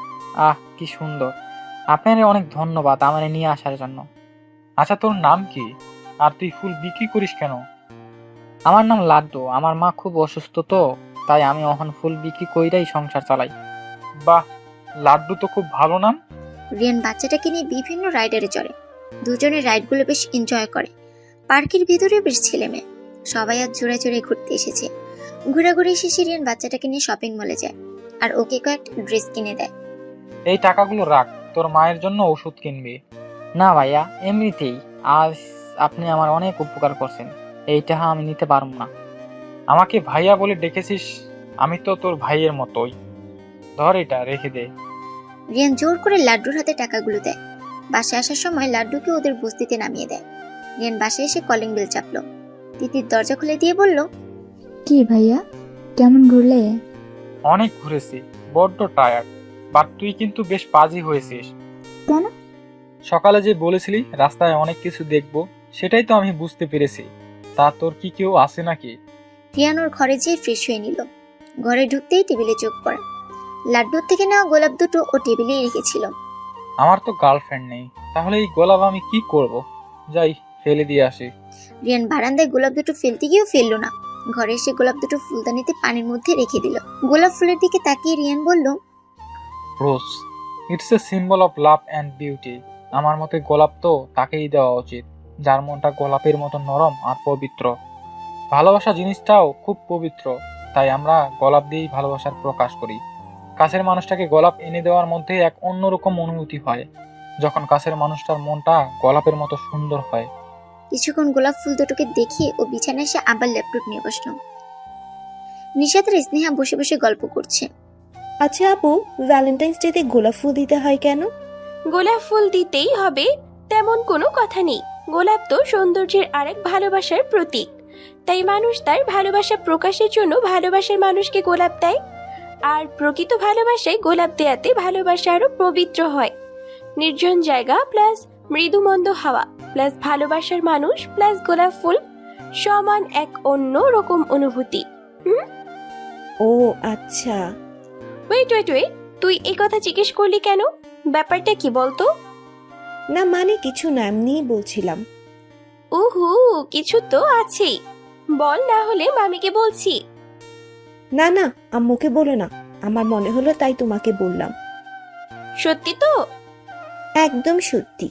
আহ কি সুন্দর, আপনার অনেক ধন্যবাদ আমারে নিয়ে আসার জন্য। আচ্ছা তোর নাম কি, আর তুই ফুল বিক্রি করিস কেন? আমার নাম লাড্ডু, আমার মা খুব অসুস্থ তো, তাই আমি এখন ফুল বিক্রি কইরাই সংসার চালাই। বাহ, লাড্ডু তো খুব ভালো নাম। রিয়ান বাচ্চাটাকে নিয়ে বিভিন্ন রাইডারে চড়ে। দুজনের রাইডগুলো বেশ এনজয় করে। পার্কের ভিতরে বেশ ছেলে মেয়ে সবাই আজ জোড়ায় জোড়ায় ঘুরতে এসেছে। ঘোরাঘুরি শেষে রিয়ান বাচ্চাটাকে নিয়ে শপিং মলে যায় আর ওকে কয়েকটা ড্রেস কিনে দেয়। এই টাকাগুলো রাখ, তোর মায়ের জন্য ওষুধ কিনবি। না ভাইয়া, এমনিতেই আজ আপনি আমার অনেক উপকার করছেন, এই টাকা আমি নিতে পারবো না। আমাকে ভাইয়া বলে ডেকেছিস, আমি তো তোর ভাইয়ের মতোই। ধর এটা রেখে দে। রিয়ান জোর করে লাড্ডুর হাতে টাকাগুলো দেয়। বাসায় আসার সময় লাড্ডুকে ওদের বস্তিতে নামিয়ে দেয়। রিয়ান বাসায় এসে কলিং বেল চাপলো। তিতির দরজা খুলে দিয়ে বলল, কি ভাইয়া, কেমন ঘুরলে? অনেক ঘুরেছি, বড্ড টায়ার্ড, বাট তুই কিন্তু বেশ পাজি হয়েছিস। কেন? সকালে যে বলেছিলি রাস্তায় অনেক কিছু দেখবো, সেটাই তো আমি বুঝতে পেরেছি। তা তোর কি কেউ আছে নাকি? রিয়ান ওর ঘরে যেয়ে ফ্রেশ হয়ে নিল। ঘরে ঢুকতেই টেবিলে চোখ পড়ে। লাড্ডুর থেকে নেওয়া গোলাপ দুটো ও টেবিলেই রেখেছিল। আমার তো গার্লফ্রেন্ড নেই, তাহলে এই গোলাপ আমি কি করব? যাই ফেলে দিয়ে আসি। রিয়ান বারান্দায় গোলাপ দুটো ফেলতে গিয়েও ফেললো না। ঘরে এসে গোলাপ দুটো ফুলদানিতে পানির মধ্যে রেখে দিল। গোলাপ ফুলের দিকে তাকিয়ে রিয়ান বলল, rose, it's a symbol of love and beauty. আমার মতে গোলাপ তো তাকেই দেওয়া উচিত যার মনটা গোলাপের মতো নরম আর পবিত্র। ভালোবাসা জিনিসটাও খুব পবিত্র, তাই আমরা গোলাপ দিয়েই ভালোবাসার প্রকাশ করি। কাছের মানুষটাকে গোলাপ এনে দেওয়ার মধ্যে এক অন্যরকম অনুভূতি হয়, যখন কাছের মানুষটার মনটা গোলাপের মতো সুন্দর হয়। কিছুক্ষণ গোলাপ ফুল দুটোকে দেখে ও বিছানায় এসে আবার ল্যাপটপ নিয়ে বসলো। নিশাত আর স্নেহা বসে বসে গল্প করছে। আচ্ছা আপু, ভ্যালেন্টাইন্স ডেতে গোলাপ ফুল দিতে হয় কেন? গোলাপ ফুল দিতেই হবে তেমন কোনো কথা নেই। গোলাপ তো সৌন্দর্যের আরেক ভালোবাসার প্রতীক, তাই মানুষ তার ভালোবাসা প্রকাশের জন্য ভালোবাসার মানুষকে গোলাপ দেয়। আর প্রকৃত ভালোবাসায় গোলাপ দেয়াতে ভালোবাসা আরো পবিত্র হয়। নির্জন জায়গা প্লাস মৃদুমন্দ হাওয়া প্লাস ভালোবাসার মানুষ প্লাস গোলাপ ফুল সমান এক অন্য রকম অনুভূতি। ও আচ্ছা। ওয়েট ওয়েট ওয়েট, তুই এই কথা জিজ্ঞেস করলি কেন? ব্যাপারটা কি বলতো? না মানে কিছু না, এমনিই বলছিলাম। উহু, কিছু তো আছেই, বল, না হলে মামিকে বলছি। না না, আম্মুকে বলো না, আমার মনে হলো তাই তোমাকে বললাম। সত্যি তো? একদম সত্যি।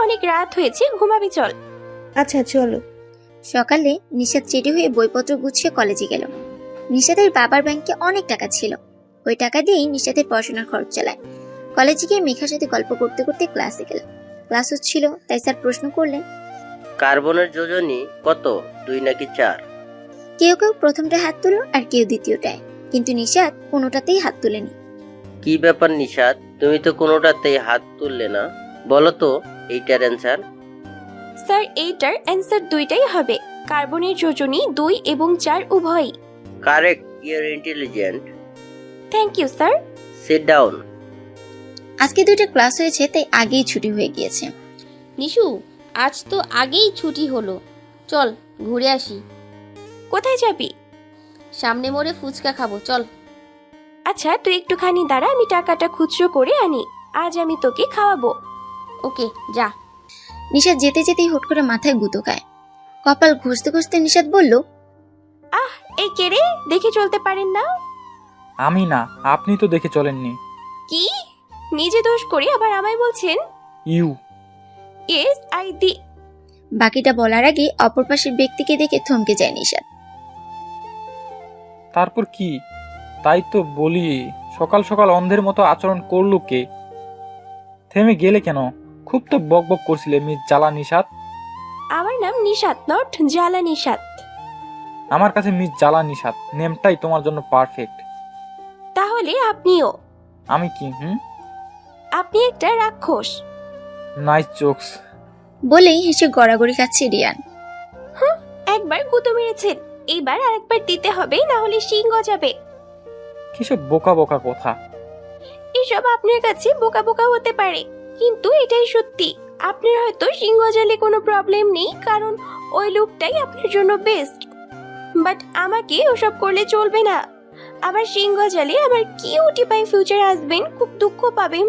অনেক রাত হয়েছে, ঘুমাবি, চল। আচ্ছা চলো। সকালে নিশাত রেডি হয়ে বইপত্র গুছিয়ে কলেজে গেল। নিশাতের বাবার ব্যাংকে অনেক টাকা ছিল, ওই টাকা দিয়েই নিশাতের পড়াশোনার খরচ চালায়। কলেজে গিয়ে মেঘার সাথে গল্প করতে করতে ক্লাসে গেল। ক্লাস হচ্ছিল, তাই স্যার প্রশ্ন করলেন, কার্বনের যোজনী কত, 2 নাকি 4? কেউ কেউ প্রথমটা হাত তুলল আর কেউ দ্বিতীয়টায়, কিন্তু নিশাত কোনোটাতেই হাত তুলেনি। কি ব্যাপার নিশাত, তুমি তো কোনোটাতেই হাত তুললে না, বলো তো এইটার অ্যান্সার। স্যার, এইটার অ্যান্সার দুইটাই হবে, কার্বনের যোজনী 2 এবং 4 উভয়ই। Correct, you're intelligent. Thank you sir. Sit down. আজকে 2টা ক্লাস হয়েছে, তাই আগেই ছুটি হয়ে গিয়েছে। নিশু, আজ তো আগেই ছুটি হলো, চল ঘুরে আসি। কোথায় যাবি? সামনে মোড়ে ফুচকা খাবো, চল। আচ্ছা, তুই একটুখানি দাঁড়া, আমি টাকাটা খুচরো করে আনি, আজ আমি তোকে খাওয়াবো। ওকে, যা। নিশাত যেতে যেতেই হুট করে মাথায় গুঁতো খায়। কপাল ঘষতে ঘষতে নিশাত বলল, এই কে রে, দেখে চলতে পারেন না? আমি না, আপনি তো দেখে চলেননি। কি? নিজে দোষ করে আবার আমায় বলছেন? ইউ। ইয়েস আই দি। বাকিটা বলার আগে অপর পাশের ব্যক্তিকে দেখে থমকে যায় নিশাত। তারপর কি? তাই তো বলি, সকাল সকাল অন্ধের মতো আচরণ করলো কে? থেমে গেলে কেন? খুব তো বকবক করছিলে মিস জ্বালা নিশাত। আমার নাম নিশাত, নট জ্বালা নিশাত। আমার কাছে মিস জ্বালা নিশাত নেমটাই তোমার জন্য পারফেক্ট। তাহলে আপনিও। আমি কি? আপনি একটা রাক্ষস। Nice jokes. বলেই হেসে গড়াগড়ি খাচ্ছে রিয়ান। একবার গুঁতো মেরেছেন, এইবার আরেকবার দিতে হবে, না হলে শিং গজাবে। কিসব বোকা বোকা কথা। এসব আপনার কাছে বোকা বোকা হতে পারে, কিন্তু এটাই সত্যি। আপনার হয়তো শিং গজালে কোনো প্রবলেম নেই, কারণ ওই লুকটাই আপনার জন্য বেস্ট, বাট আমাকে ওসব করলে চলবে না। আবার শিং গজালে আমার কিউটি পাই ফিউচার হাজবেন্ড খুব দুঃখ পাবে।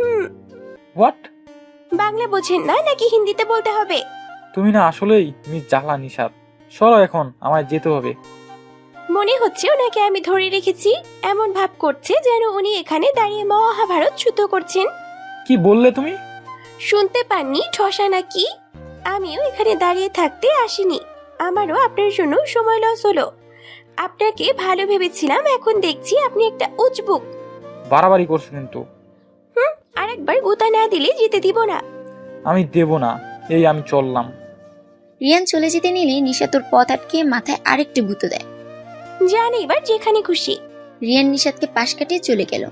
হোয়াট? বাংলা বোঝেন না নাকি হিন্দিতে বলতে হবে? তুমি না আসলেই মিস জ্বালা নিশাত। সরো এখন, আমায় যেতে হবে। মনে হচ্ছে ওনাকে আমি ধরে রেখেছি, এমন ভাব করছে যেন উনি এখানে দাঁড়িয়ে মহাভারত যুদ্ধ করছেন। কি বললে তুমি? শুনতে পাননি ঠসা নাকি? আমিও এখানে দাঁড়িয়ে থাকতে আসিনি, আমারও আপনার জন্য সময় লস হলো। আপনাকে ভালো ভেবেছিলাম, এখন দেখছি আপনি একটা উজবুক। বাড়াবাড়ি করছো কিন্তু। আরেকবার গোতা না দিলে যেতে দিব না। আমি দেব না, এই আমি চললাম। রিয়ান চলে যেতে নিলে নিশাত ওর পথ আটকে মাথায় আরেকটি গুঁতো দেয়। যান এবার যেখানে খুশি। রিয়ান নিশাতকে পাশ কাটিয়ে চলে গেল।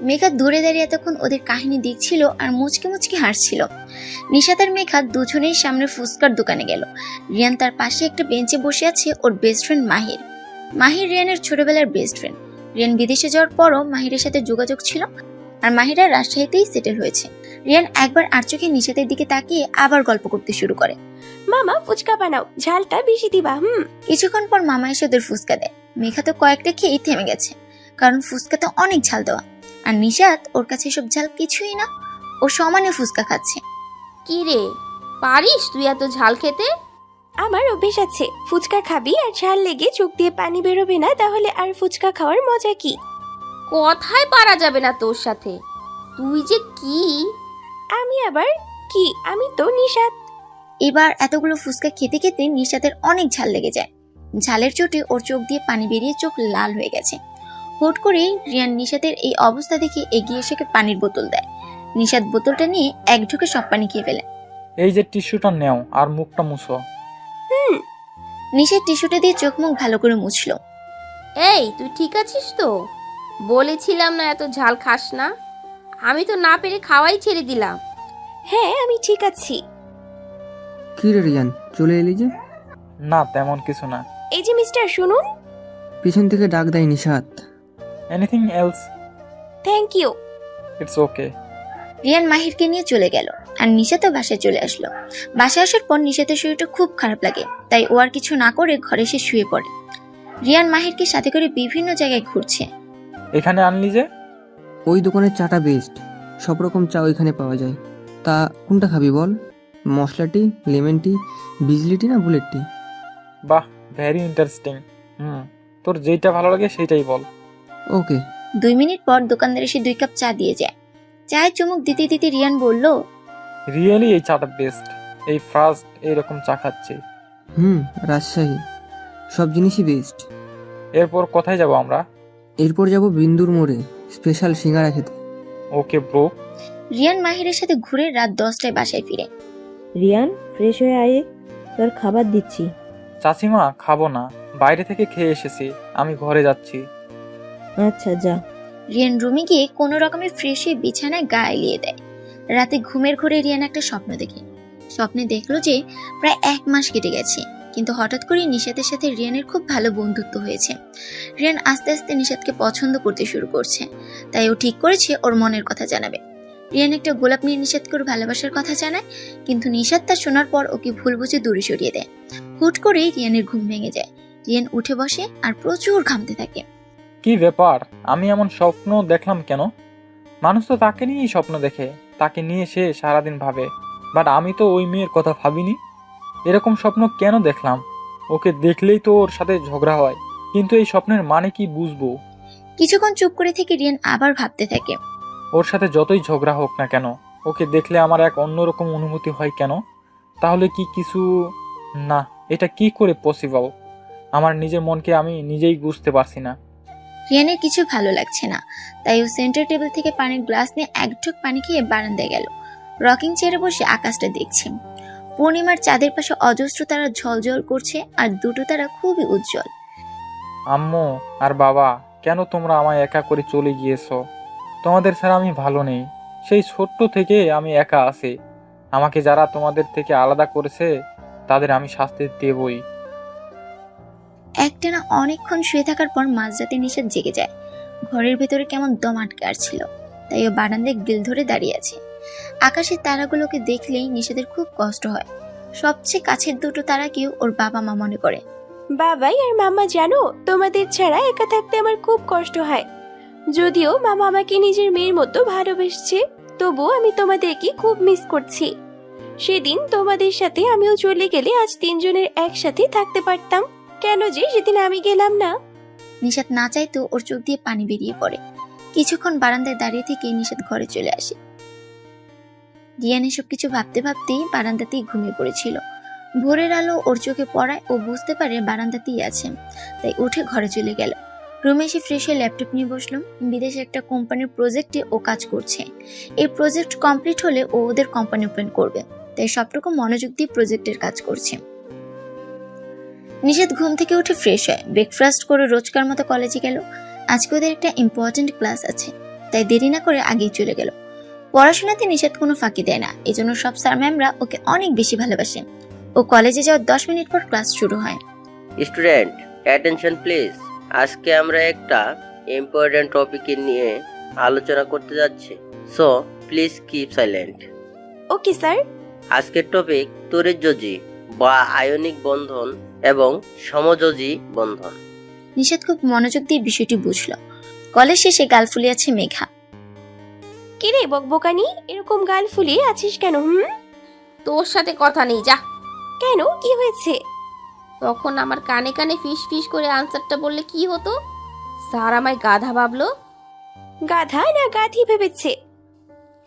মেঘা দূরে দাঁড়িয়ে এতক্ষণ ওদের কাহিনী দেখছিল আর মুচকে মুচকে হাসছিল। নিশাত আর মেঘা দুজনেই সামনে ফুচকার দোকানে গেল। রিয়ান তার পাশে একটা বেঞ্চে বসে আছে ওর বেস্ট ফ্রেন্ড মাহির। মাহির রিয়ানের ছোটবেলার বেস্ট ফ্রেন্ড। রিয়ান বিদেশে যাওয়ার পরও মাহিরের সাথে যোগাযোগ ছিল, আর মাহিরা রাজশাহীতেই সেটেল হয়েছে। রিয়ান একবার আর চোখে নিশাতের দিকে তাকিয়ে আবার গল্প করতে শুরু করে। মামা ফুচকা বানাও, ঝালটা বেশি দিবা। কিছুক্ষণ পর মামা এসে ওদের ফুচকা দেয়। মেঘা তো কয়েকটা খেয়েই থেমে গেছে, কারণ ফুচকাতে অনেক ঝাল দেওয়া, আর নিশাত ওর কাছে এসব ঝাল কিছুই না, ও সমানে ফুচকা খাচ্ছে। কি রে, পারিস তুই এত ঝাল খেতে? আমার অভ্যেস আছে, ফুচকা খাবি আর ঝাল লেগে চোখ দিয়ে পানি বেরোবে না, তাহলে আর ফুচকা খাওয়ার মজা কি? কথাই পারা যাবে না তোর সাথে, তুই যে কি। আমি আবার কি? আমি তো নিশাত। এবার এতগুলো ফুচকা খেতে খেতে নিশাতের অনেক ঝাল লেগে যায়। ঝালের চোটে ওর চোখ দিয়ে পানি বেরিয়ে চোখ লাল হয়ে গেছে। হুট করে রিয়ান নিশাতের এই অবস্থা দেখে এগিয়ে এসে পানির বোতল দেয়। নিশাত বোতলটা নিয়ে এক ঢুকে সব পানি খেয়ে ফেলে। এই যে টিস্যুটা নেও আর মুখটা মুছো। নিশাত টিস্যুটা দিয়ে চোখ মুখ ভালো করে মুছলো। এই তুই ঠিক আছিস তো? বলেছিলাম না এত ঝাল খাস না, আমি তো না পেরে খাওয়াই ছেড়ে দিলাম। হ্যাঁ আমি ঠিক আছি। কি রে রিয়ান, চলে এলি যে? না তেমন কিছু না। এই যে মিস্টার শুনুন। পিছন থেকে ডাক দেয় Nishat. Anything else? Thank you. It's okay. Riyan মাহিরকে নিয়ে চলে গেল আর নিশাতও বাসায় চলে আসলো। বাসায় আসার পর নিশাতের শরীরটা খুব খারাপ লাগে, তাই ও আর কিছু না করে ঘরে এসে শুয়ে পড়ে। রিয়ান মাহিরকে সাথে করে বিভিন্ন জায়গায় ঘুরছে। এখানে আনলি যে? ওই দোকানের চাটা বেস্ট, সব রকম চা ওইখানে পাওয়া যায়। তা কোনটা খাবি বল? মশলা টি, লেমন টি, বিজলি টি না বুলেট টি? বাহ, ভেরি ইন্টারেস্টিং। তোর যেটা ভালো লাগে সেটাই বল। ওকে। 2 মিনিট পর দোকানদার এসে 2 কাপ চা দিয়ে যায়। চায়ে চুমুক দিতে দিতে রিয়ান বলল, রিয়েলি এই চাটা বেস্ট। এই ফার্স্ট এইরকম চা খাচ্ছি। রাজশাহী, সব জিনিসই বেস্ট। এরপর কোথায় যাব আমরা? এরপর যাব বিন্দুর মোড়ে স্পেশাল সিঙ্গারা খেতে। Okay bro. রিয়ান মাহিরের সাথে ঘুরে রাত 10টায় বাসায় ফিরে। রিয়ান ফ্রেশ হয়ে আয়, তোর খাবার দিচ্ছি। চাচিমা, খাবো না, বাইরে থেকে খেয়ে এসেছি, আমি ঘরে যাচ্ছি। আচ্ছা যা। রিয়ান রুমে গিয়ে কোনো রকমে ফ্রেশ হয়ে বিছানায় গা এলিয়ে দেয়। রাতে ঘুমের ঘোরে রিয়ান একটা স্বপ্ন দেখে। স্বপ্নে দেখলো যে প্রায় 1 মাস কেটে গেছে, কিন্তু হঠাৎ করে নিশাতের সাথে রিয়ানের খুব ভালো বন্ধুত্ব হয়েছে। রিয়ান আস্তে আস্তে নিশাতকে পছন্দ করতে শুরু করছে, তাই ও ঠিক করেছে ওর মনের কথা জানাবে। রিয়ান একটা গোলাপ নিয়ে নিশাতকে ওর ভালোবাসার কথা জানায়, কিন্তু নিশাত তা শোনার পর ওকে ভুল বুঝে দূরে সরিয়ে দেয়। হুট করেই রিয়ানের ঘুম ভেঙে যায়। রিয়ান উঠে বসে আর প্রচুর ঘামতে থাকে। কি ব্যাপার, আমি এমন স্বপ্ন দেখলাম কেন? মানুষ তো তাকে নিয়েই স্বপ্ন দেখে, তাকে নিয়ে সে সারাদিন ভাবে, বাট আমি তো ওই মেয়ের কথা ভাবিনি। এরকম স্বপ্ন কেন দেখলাম? ওকে দেখলেই তো ওর সাথে ঝগড়া হয়, কিন্তু এই স্বপ্নের মানে কি বুঝবো? কিছুক্ষণ চুপ করে থেকে রিয়ান আবার ভাবতে থাকে। ওর সাথে যতই ঝগড়া হোক না কেন, ওকে দেখলে আমার এক অন্যরকম অনুভূতি হয় কেন? তাহলে কি কিছু না, এটা কি করে পসিবল? আমার নিজের মনকে আমি নিজেই বুঝতে পারছি না। রিয়ানের কিছু ভালো লাগছে না, তাই ও সেন্টার টেবিল থেকে পানির গ্লাস নিয়ে এক ঢোক পানি খেয়ে বারান্দায় গেল। রকিং চেয়ারে বসে আকাশটা দেখছে। পূর্ণিমার চাঁদের পাশে অজস্র তারা ঝলঝল করছে, আর দুটো তারা খুবই উজ্জ্বল। আম্মু আর বাবা, কেন তোমরা আমায় একা করে চলে গিয়েছো? তোমাদের ছাড়া আমি ভালো নেই। সেই ছোট্ট থেকে আমি একা আছি। আমাকে যারা তোমাদের থেকে আলাদা করেছে তাদের আমি শাস্তি দেবই। একটানা অনেকক্ষণ শুয়ে থাকার পর মাঝরাতে নিশাত জেগে যায়। ঘরের ভেতরে কেমন দম আটকে আসছিল, তাই ও বারান্দায় গিল ধরে দাঁড়িয়ে আছে। আকাশের তারাগুলোকে দেখলেই নিশাতের খুব কষ্ট হয়। সবচেয়ে কাছের দুটো তারাকেও ওর বাবা মা মনে করে। বাবাই আর মামা, জানো তোমাদের ছাড়া একা থাকতে আমার খুব কষ্ট হয়। যদিও মামা আমাকে নিজের মেয়ের মতো ভালোবেসেছে, তবুও আমি তোমাদেরকে খুব মিস করছি। সেদিন তোমাদের সাথে আমিও চলে গেলে আজ 3 জনের একসাথে থাকতে পারতাম। কেন যে সেদিন আমি গেলাম না? নিশাত না চাইতেও ওর চোখ দিয়ে পানি বেরিয়ে পড়ে। কিছুক্ষণ বারান্দায় দাঁড়িয়ে থেকে নিশাত ঘরে চলে আসে। রিয়ান এসব কিছু ভাবতে ভাবতেই বারান্দাতেই ঘুমিয়ে পড়েছিল। ভোরের আলো ওর চোখে পড়ায় ও বুঝতে পারে বারান্দাতেই আছে, তাই উঠে ঘরে চলে গেল। রুমে এসে ফ্রেশ হয়ে ল্যাপটপ নিয়ে বসলো। বিদেশে একটা কোম্পানির প্রজেক্টে ও কাজ করছে। এই প্রজেক্ট কমপ্লিট হলে ও ওদের কোম্পানি ওপেন করবে, তাই সবটুকু মনোযোগ দিয়ে প্রজেক্টের কাজ করছে। নিশাত ঘুম থেকে উঠে ফ্রেশ হয়, ব্রেকফাস্ট করে রোজকার মতো কলেজে গেল। আজকে ওদের একটা ইম্পর্টেন্ট ক্লাস আছে, তাই দেরি না করে আগেই চলে গেল। পড়াশোনাতে নিশাত কোনো ফাঁকি দেয় না, এজন্য সব স্যার ম্যামরা ওকে অনেক বেশি ভালোবাসে। ও কলেজে যাওয়ার 10 মিনিট পর ক্লাস শুরু হয়। Student attention please. আজকে আমরা একটা ইম্পর্টেন্ট টপিক নিয়ে আলোচনা করতে যাচ্ছি, so please keep silent. Okay sir. আজকের টপিক তড়িৎযোজী বা আয়নিক বন্ধন এবং সমযোজী বন্ধন। নিশাত খুব মনোযোগ দিয়ে বিষয়টি বুঝলো। কলেজ শেষে গাল ফুলিয়ে আছে মেঘা। কিরে বকবকানি, এরকম গাল ফুলিয়ে আছিস কেন? তোর সাথে কথা নেই, যা। কেন, কি হয়েছে? তখন আমার কানে কানে ফিস ফিস করে আনসারটা বললে কি হতো? স্যার আমায় গাধা ভাবলো। গাধা না গাধি ভেবেছে?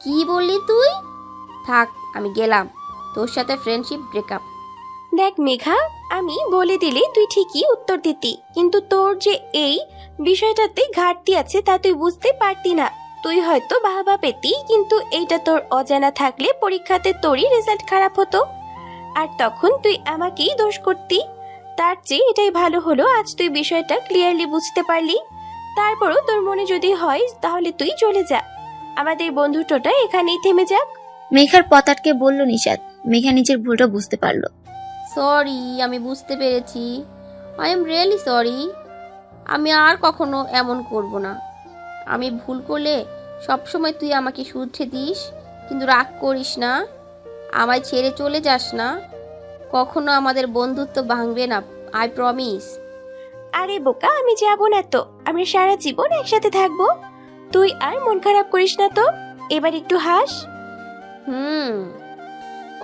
কি বললি তুই? থাক, আমি গেলাম। তোর সাথে ফ্রেন্ডশিপ ব্রেকআপ। দেখ মেঘা, আমি বলে দিলে তুই ঠিকই উত্তর দিতি, কিন্তু তোর যে এই বিষয়টাতে ঘাটতি আছে তা তুই বুঝতে পারতি না। তুই হয়তো বাহবা পেতি, কিন্তু এইটা তোর অজানা থাকলে পরীক্ষাতে তোরই রেজাল্ট খারাপ হতো, আর তখন তুই আমাকেই দোষ করতি। তার চেয়ে এটাই ভালো হলো আজ তুই বিষয়টা ক্লিয়ারলি বুঝতে পারলি। তারপরও তোর মনে যদি হয় তাহলে তুই চলে যা, আমাদের বন্ধুত্বটা এখানেই থেমে যাক। মেঘার পথ আটকে বলল নিশাত। মেঘা নিজের ভুলটা বুঝতে পারলো। সরি, আমি বুঝতে পেরেছি। I am really sorry. আমি আর কখনো এমন করব না। আমি ভুল করলে সবসময় তুই আমাকে শুধরে দিস, কিন্তু রাগ করিস না, আমায় ছেড়ে চলে যাস না। কখনো আমাদের বন্ধুত্ব ভাঙবে না, আই প্রমিস। আরে বোকা, আমি যাব না তো, আমরা সারা জীবন একসাথে থাকবো। তুই আর মন খারাপ করিস না তো, এবার একটু হাস।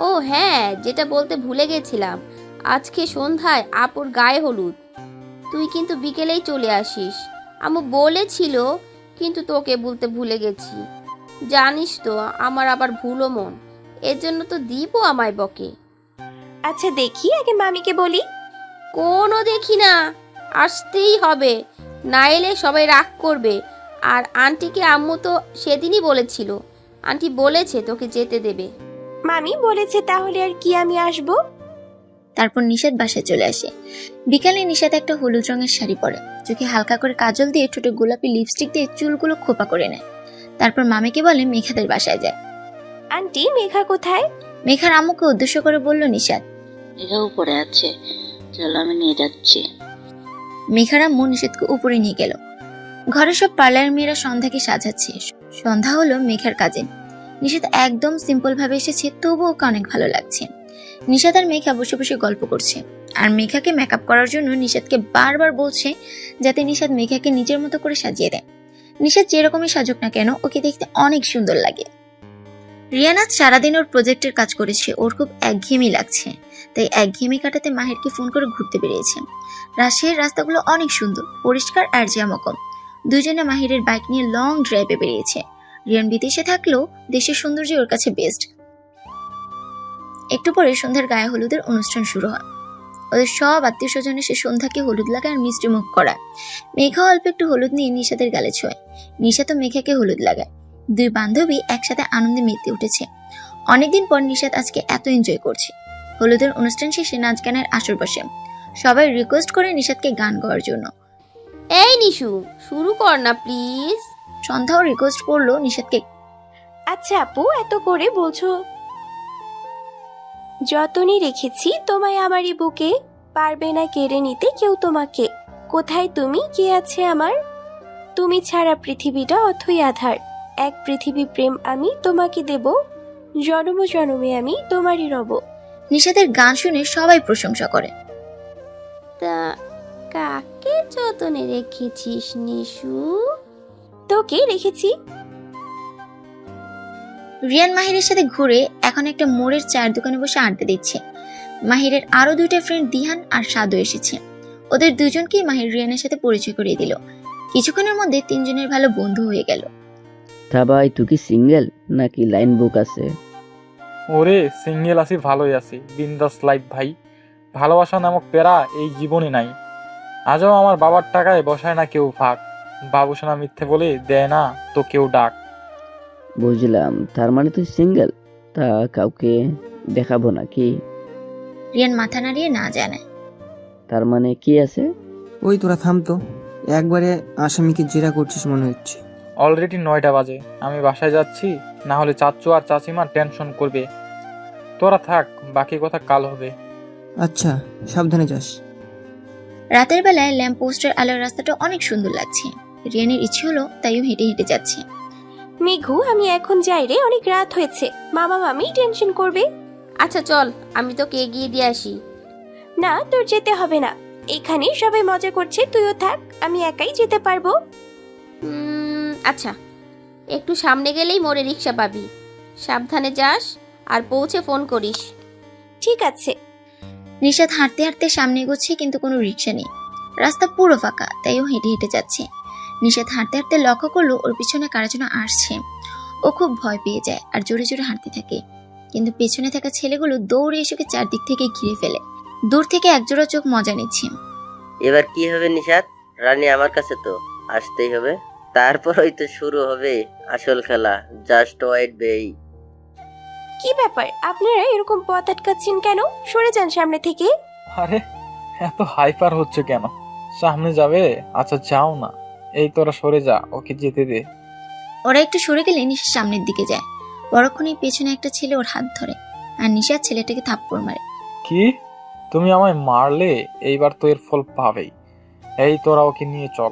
ও হ্যাঁ, যেটা বলতে ভুলে গেছিলাম, আজকে সন্ধ্যায় আপুর গায়ে হলুদ। তুই কিন্তু বিকেলেই চলে আসিস। আম্মু বলেছিল, কিন্তু তোকে বলতে ভুলে গেছি। জানিস তো আমার আবার ভুলো মন, এর জন্য তো দীপও আমায় বকে। আচ্ছা দেখি, আগে মামিকে বলি। কোনো দেখি না, আসতেই হবে, না এলে সবাই রাগ করবে। আর আন্টিকে আম্মু তো সেদিনই বলেছিল, আন্টি বলেছে তোকে যেতে দেবে। মামি বলেছে, তাহলে আর কি, আমি আসবো। তারপর নিশাত বাসায় চলে আসে। বিকালে নিশাত একটা হলুদ রঙের শাড়ি পরে, চোখে হালকা করে কাজল দিয়ে, ঠোঁটে গোলাপি লিপস্টিক দিয়ে চুলগুলো খোপা করে নেয়। তারপর মামিকে বলে মেঘাদের বাসায় যায়। আন্টি, মেঘা কোথায়? মেঘার আম্মুকে উদ্দেশ্য করে বলল নিশাত। মেঘা উপরে আছে, চলো আমি নিয়ে যাচ্ছি। মেঘার আম্মু নিশাতকে উপরে নিয়ে গেল। ঘরে সব পার্লারের মেয়েরা সন্ধ্যাকে সাজাচ্ছে। সন্ধ্যা হলো মেঘার কাজিন। নিশাত একদম সিম্পল ভাবে এসেছে, তবুও ওকে অনেক ভালো লাগছে। নিশাত আর মেঘা বসে বসে গল্প করছে, আর মেঘাকে মেকআপ করার জন্য নিশাতকে বারবার বলছে যাতে নিশাত মেঘাকে নিজের মতো করে সাজিয়ে দেয়। নিশাত যেরকমই সাজুক না কেন, ওকে দেখতে অনেক সুন্দর লাগে। রিয়ান আজ সারাদিন ওর প্রজেক্টের কাজ করেছে, ওর খুব একঘেয়েমি লাগছে, তাই একঘেয়েমি কাটাতে মাহিরকে ফোন করে ঘুরতে বেরিয়েছে। রাজশাহীর রাস্তাগুলো অনেক সুন্দর, পরিষ্কার আর জ্যামকম। দুজনে মাহিরের বাইক নিয়ে লং ড্রাইভে বেরিয়েছে। রিয়ান বিদেশে থাকলেও দেশের সৌন্দর্য ওর কাছে বেস্ট। একটু পরে সন্ধ্যার গায়ে হলুদের অনুষ্ঠান শুরু হয়। ওদের সব আত্মীয় স্বজন এসে সন্ধ্যাকে হলুদ লাগায় আর মিষ্টি মুখ করায়। মেঘা অল্প একটু হলুদ নিয়ে নিশাতের গালে ছোঁয়। নিশাত ও মেঘাকে হলুদ লাগায়। দুই বান্ধবী একসাথে আনন্দে মেতে উঠেছে। অনেকদিন পর নিশাত আজকে এত এনজয় করছে। হলুদের অনুষ্ঠান শেষে নাচ গানের আসর বসে। সবাই রিকোয়েস্ট করে নিশাতকে গান গাওয়ার জন্য। এই নিশু, শুরু কর না প্লিজ। সন্ধ্যাও রিকোয়েস্ট করলো নিশাতকে। আচ্ছা আপু, এত করে বলছো। যতনই রেখেছি তোমায় আমারই বুকে, পারবে না কেড়ে নিতে কেউ তোমাকে। কোথায় তুমি, কে আছে আমার? তুমি ছাড়া পৃথিবীটা অথই আধার। এক পৃথিবী প্রেম আমি তোমাকে দেব, জনম জনমে আমি তোমারই রব। নিশাতের গান শুনে সবাই প্রশংসা করে। তা কাকে যতনে রেখেছিস নিশু? তোকে রেখেছি। রিয়ান মাহিরের সাথে ঘুরে এখন একটা মোড়ের চায়ের দোকানে বসে আড্ডা দিচ্ছে। মাহিরের আরো দুইটা ফ্রেন্ড দিহান আর সাদু এসেছে। ওদের দুজনকেই মাহির রিয়ানের সাথে পরিচয় করিয়ে দিল। কিছুক্ষণের মধ্যে তিনজনের ভালো বন্ধু হয়ে গেল। তা ভাই তুই কি সিঙ্গেল নাকি লাইন বুক আছে? ওরে সিঙ্গেল আছি, ভালোই আছি, বিন্দাস লাইফ ভাই। ভালোবাসা নামক প্যারা এই জীবনে নাই। আজও আমার বাবার টাকায় বসায় না কেউ ফাঁক। বাবুসোনা মিথ্যে বলে দেয় না তো কেউ ডাক। বুঝলাম, তার মানে তুই সিঙ্গেল। তা কাউকে দেখাবো নাকি? রিয়ান মাথা নাড়িয়ে না জানায়। তার মানে কি আছে? ওই তোরা থামতো, একবারে আসামিকে জেরা করছিস মনে হচ্ছে। অলরেডি 9টা বাজে, আমি বাসায় যাচ্ছি, না হলে চাচ্চু আর চাচিমা টেনশন করবে। তোরা থাক, বাকি কথা কাল হবে। আচ্ছা, সাবধানে যাস। রাতের বেলায় ল্যাম্প পোস্টের আলোর রাস্তাটা অনেক সুন্দর লাগছে। রিয়ানের ইচ্ছে হলো তাইও হেঁটে হেঁটে যাচ্ছে। মেঘু, আমি এখন যাই রে, অনেক রাত হয়েছে, মামা মামি টেনশন করবে। আচ্ছা চল, আমি তোকে এগিয়ে দিয়ে আসি। না, তোর যেতে হবে না, এখানে সবাই মজা করছে, তুইও থাক, আমি একাই যেতে পারবো। আচ্ছা, একটু সামনে গেলেই মোড়ে রিক্সা পাবি, সাবধানে যাস আর পৌঁছে ফোন করিস। ঠিক আছে। নিশাত হাঁটতে হাঁটতে সামনে এগোচ্ছে, কিন্তু কোনো রিক্সা নেই। রাস্তা পুরো ফাঁকা, তাইও হেঁটে হেঁটে যাচ্ছে। নিশাত হাঁটতে হাঁটতে লক্ষ্য করলো ওর পিছনে কারা যেন আসছে। ও খুব ভয় পেয়ে যায় আর জোরে জোরে হাঁটতে থাকে, কিন্তু পেছনে থাকা ছেলেগুলো দৌড়ে এসে ওকে চারদিক থেকে ঘিরে ফেলে। দূর থেকে একজোড়া চোখ মজা নিচ্ছে। এবার কি হবে নিশাত? রানী আমার কাছে তো আসতেই হবে, তারপরই তো শুরু হবে আসল খেলা। জাস্ট ওয়েট বেই। কি ব্যাপার, আপনারা এরকম পথ আটকাচ্ছেন কেন? সরে যান সামনে থেকে। আরে এত হাইপার হচ্ছে কেন? সামনে যাবে? আচ্ছা যাও না, এই তোরা সরে যা, ওকে যেতে দে। ওরা একটু সরে গেলে নিশাত সামনের দিকে যায়। পরক্ষণেই পেছনে একটা ছেলে ওর হাত ধরে। আর নিশাত ছেলেটাকে থাপ্পড় মারে। কি তুমি আমায় মারলে? এইবার তো এর ফল পাবেই। এই তোরা ওকে নিয়ে চল।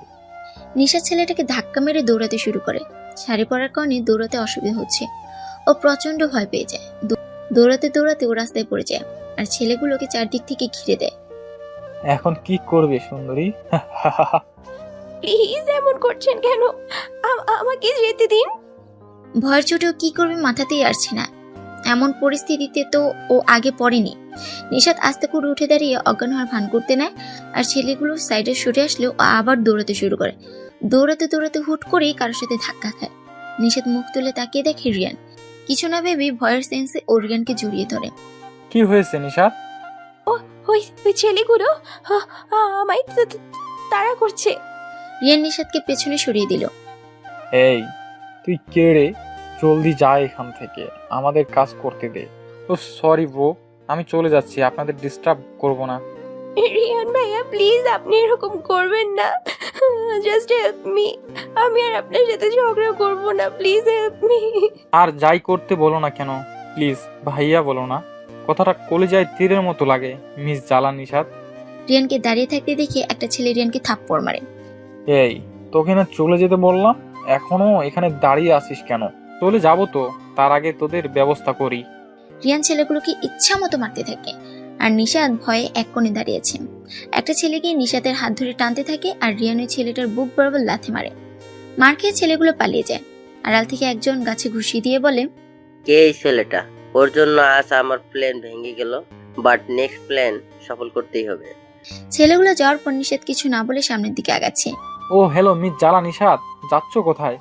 নিশাত ছেলেটাকে ধাক্কা মেরে দৌড়াতে শুরু করে। শাড়ি পরার কারণে দৌড়াতে অসুবিধা হচ্ছে। ও প্রচন্ড ভয় পেয়ে যায়। দৌড়াতে দৌড়াতে ও রাস্তায় পড়ে যায় আর ছেলেগুলোকে চারদিক থেকে ঘিরে দেয়। এখন কি করবে সুন্দরী? প্লিজ এমন করছেন কেন? আমাকে যেতে দিন। ভয়ের চোটেও কি করবে মাথাতেই আসছে না। এমন পরিস্থিতিতে তো ও আগে পড়েনি। নিশাত আস্তে করে উঠে দাঁড়িয়ে অজ্ঞান হওয়ার ভান করতে নেয় আর ছেলেগুলো সাইডে সরে আসলেও ও আবার দৌড়াতে শুরু করে। দৌড়াতে দৌড়াতে হুট করেই কারোর সাথে ধাক্কা খায়। নিশাত মুখ তুলে তাকিয়ে দেখে রিয়ান। কিছু না ভেবে ভয়ের সেন্সে ও রিয়ানকে জড়িয়ে ধরে। কি হয়েছে নিশাত? ওই ছেলেগুলো আমায় তাড়া করছে। রিয়ান নিশাতকে পেছনে সরিয়ে দিল। এই তুই কে রে? জলদি যা এখান থেকে, আমাদের কাজ করতে দে। ও সরি ব্রো, আমি চলে যাচ্ছি, আপনাদের ডিস্টার্ব করব না। রিয়ান ভাইয়া প্লিজ আপনি এরকম করবেন না। Just help me. আমি আর আপনার সাথে ঝগড়া করব না, প্লিজ হেল্প মি। আর যাই করতে বলো না কেন, প্লিজ ভাইয়া বলো না। কথাটা কলিজায় তীরের মতো লাগে মিস জালা নিশাত। রিয়ানকে দাঁড়িয়ে থাকতে দেখে একটা ছেলে রিয়ানকে থাপ্পড় মারে। এই তোকে না চলে যেতে বললাম, এখনো এখানে দাঁড়িয়ে আছিস কেন? চলে যাবো তো, তার আগে তোদের ব্যবস্থা করি। রিয়ান ছেলেগুলোকে ইচ্ছা মতো মারতে থাকে আর নিশাত ভয়ে এক কোণে দাঁড়িয়েছে। একটা ছেলে গিয়ে নিশাতের হাত ধরে টানতে থাকে আর রিয়ান ওই ছেলেটার বুক বরাবর লাথি মারে। মার খেয়ে ছেলেগুলো পালিয়ে যায়। আড়াল থেকে একজন গাছে ঘুষি দিয়ে বলে, কে এই ছেলেটা? ওর জন্য আজ আমার প্ল্যান ভেঙে গেল, বাট নেক্সট প্ল্যান সফল করতেই হবে। ছেলেগুলো যাওয়ার পর নিশাত কিছু না বলে সামনের দিকে আগাচ্ছে। ও হ্যালো মিস জালা নিশাত, যাচ্ছ কোথায়?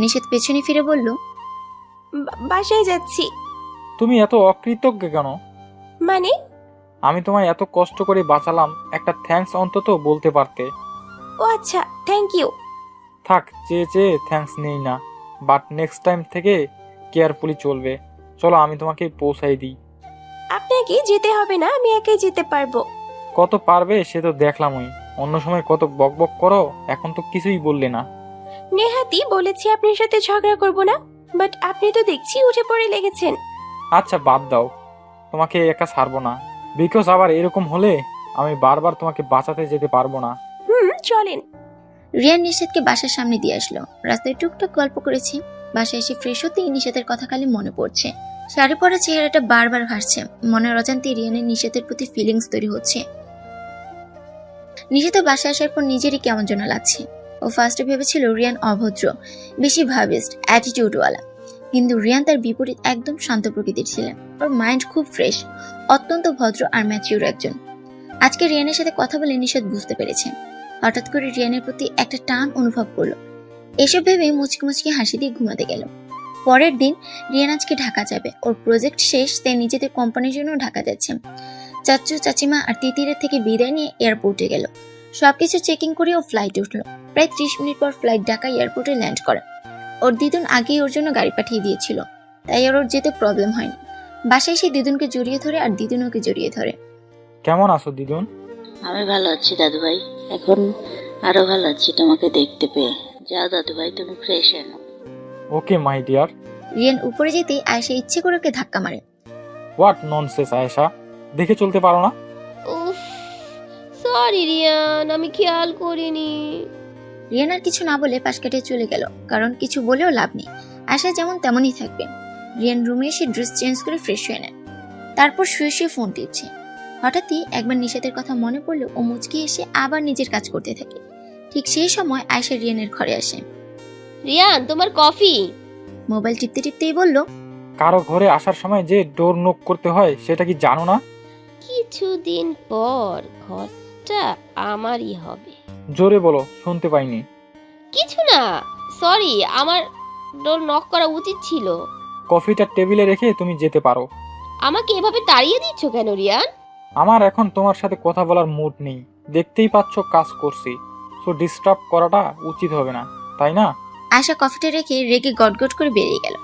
নিশাত পেছনে ফিরে বলল, বাসায় যাচ্ছি। তুমি এত অকৃতজ্ঞ কেন? মানে? আমি তোমায় এত কষ্ট করে বাঁচালাম, একটা থ্যাঙ্কস অন্তত বলতে পারতে। ও আচ্ছা, থ্যাংক ইউ। থাক, চেয়ে চেয়ে থ্যাঙ্কস নেই না, বাট নেক্সট টাইম থেকে কেয়ারফুলি চলবে। চলো আমি তোমাকে পৌঁছাই দিই। আপনাকে যেতে হবে না, আমি একাই যেতে পারবো। কত পারবে সে তো দেখলামই, অন্য সময় কত বকবক করো, এখন তো কিছুই বললে না। নেহাতি বলেছি আপনার সাথে ঝগড়া করব না, বাট আপনি তো দেখছি উঠে পড়ে লেগেছেন। আচ্ছা বাদ দাও, তোমাকে একা ছাড়বো না, বিকজ আবার এরকম হলে আমি বারবার তোমাকে বাঁচাতে যেতে পারবো না। চলেন। রিয়ান নিশাতকে বাসার সামনে দিয়ে আসলো। রাস্তায় টুকটাক গল্প করেছি। বাসায় এসে ফ্রেশ হতেই নিশাতের কথা খালি মনে পড়ছে। শাড়ি পরা চেহারাটা বারবার ভাসছে। মনের অজান্তে রিয়ানের নিশাতের প্রতি ফিলিংস তৈরি হচ্ছে। নিশাত বাসায় আসার পর নিজেরই কেমন যেন লাগছে। ও ফার্স্টে ভেবেছিল রিয়ান অভদ্র, বেশি ভাবিস্ট, অ্যাটিটিউডওয়ালা। কিন্তু রিয়ান তার বিপরীত একদম শান্ত প্রকৃতির ছিলেন। ওর মাইন্ড খুব ফ্রেশ, অত্যন্ত ভদ্র আর ম্যাচিউর একজন। আজকে রিয়ানের সাথে কথা বলে নিশাত বুঝতে পেরেছে। হঠাৎ করে রিয়ানের প্রতি একটা টান অনুভব করলো। এসব ভেবে মুচকি মুচকি হাসি দিয়ে ঘুমাতে গেল। পরের দিন রিয়ান আজকে ঢাকা যাবে। ওর প্রজেক্ট শেষ, তাই নিজেদের কোম্পানির জন্য ঢাকা যাচ্ছে। চাচু চাচিমা আর তিতিরের থেকে বিদায় নিয়ে এয়ারপোর্টে গেল। সবকিছু চেকিং করে ও ফ্লাইট উঠলো। প্রায় 30 মিনিট পর ফ্লাইট ঢাকা এয়ারপোর্টে ল্যান্ড করে। ওর দিদুন আগেই ওর জন্য গাড়ি পাঠিয়ে দিয়েছিল, তাই ওর যেতে প্রবলেম হয়নি। বাসায় এসে দিদুনকে জড়িয়ে ধরে আর দিদুন ওকে জড়িয়ে ধরে। কেমন আছো দিদুন? আমি ভালো আছি দাদু ভাই, এখন আরো ভালো আছি তোমাকে দেখতে পেয়ে। যাও দাদু ভাই, তুমি ফ্রেশ হয়ে নাও। ওকে মাই ডিয়ার। রিয়ান উপরে যেতেই আয়েশা ইচ্ছে করে ওকে ধাক্কা মারে। হোয়াট ননসেন্স আয়েশা, দেখে চলতে পারো না? উফ, সরি রিয়ান, আমি খেয়াল করিনি। রিয়ান আর কিছু না বলে পাশ কাটিয়ে চলে গেল, কারণ কিছু বলেও লাভ নেই। আয়েশা যেমন তেমনই থাকবে। রিয়ান রুমে এসে ড্রেস চেঞ্জ করে ফ্রেশ হয়ে নেয়। তারপর শুয়ে শুয়ে ফোন টিপছে। হঠাৎই একবার নিশাতের কথা মনে পড়লো। ও মুচকি এসে আবার নিজের কাজ করতে থাকে। ঠিক সেই সময় আয়েশা রিয়ানের ঘরে আসে। রিয়ান, তোমার কফি। মোবাইল টিপতে টিপতেই বলল, কারো ঘরে আসার সময় যে ডোর নক করতে হয় সেটা কি জানো না? কিছুদিন পর ঘরটা আমারই হবে। জোরে বলো, শুনতে পাইনি। কিছু না, সরি, আমার ডোর নক করা উচিত ছিল। কফিটা টেবিলে রেখে তুমি যেতে পারো। আমাকে এভাবে তাড়িয়ে দিচ্ছ কেন রিয়ান? আমার এখন তোমার সাথে কথা বলার মুড নেই, দেখতেই পাচ্ছ কাজ করছি, সো ডিস্টার্ব করাটা উচিত হবে না, তাই না? আয়েশা কফিটা রেখে রেগে গটগট করে বেরিয়ে গেল।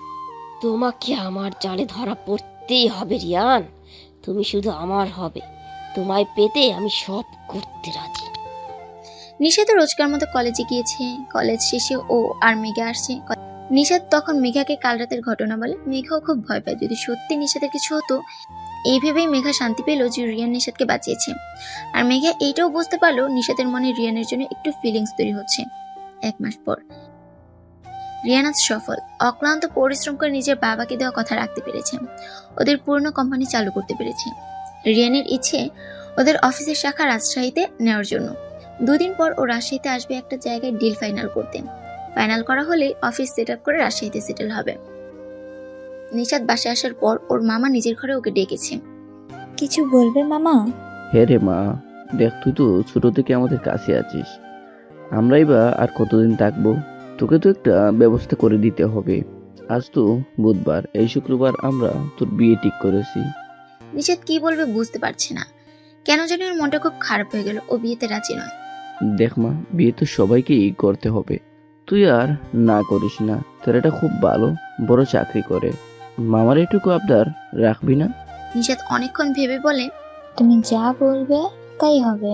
তোমাকে আমার জালে ধরা পড়তেই হবে রিয়ান, তুমি শুধু আমার হবে, তোমায় পেতে আমি সব করতে রাজি। নিশা তো রোজকার মতো কলেজে গিয়েছে। কলেজ শেষে ও আর মেঘে আসছে। নিশাত তখন মেঘাকে কাল রাতের ঘটনা বলে। মেঘাও খুব ভয় পায়, যদি সত্যি নিশাতের কিছু হতো। এই ভেবেই মেঘা শান্তি পেল যে রিয়ান নিশাতকে বাঁচিয়েছে। আর মেঘা এইটাও বুঝতে পারলো নিশাতের মনে রিয়ানের জন্য একটু ফিলিংস তৈরি হচ্ছে। 1 মাস পর রিয়ান আজ সফল, অক্লান্ত পরিশ্রম করে নিজের বাবাকে দেওয়া কথা রাখতে পেরেছে। ওদের পুরনো কোম্পানি চালু করতে পেরেছে। রিয়ানের ইচ্ছে ওদের অফিসের শাখা রাজশাহীতে নেওয়ার জন্য। 2 দিন পর ও রাজশাহীতে আসবে একটা জায়গায় ডিল ফাইনাল করতে। ফাইনাল করা হলে অফিস সেট আপ করে রাজশাহীতে সেটেল হবে। নিশাত বাসায় আসার পর ওর মামা নিজের ঘরে ওকে ডেকেছে। কিছু বলবে মামা? হে রে মা, দেখ তুই তো ছোট থেকে আমাদের কাছে আছিস, আমরাই বা আর কতদিন থাকবো? তোকে তো একটা ব্যবস্থা করে দিতে হবে। আজ তো বুধবার, এই শুক্রবার আমরা তোর বিয়ে ঠিক করেছি। নিশাত কি বলবে বুঝতে পারছে না। কেন জানি ওর মনটা খুব খারাপ হয়ে গেল। ও বিয়েতে রাজি নয়। দেখ মা, বিয়ে তো সবাইকেই করতে হবে, তুই আর না করিস না। ছেলেটা খুব ভালো, বড় চাকরি করে, মামার এটুকু আবদার রাখবি না? নিশাত অনেকক্ষণ ভেবে বলে, তুমি যা বলবে তাই হবে।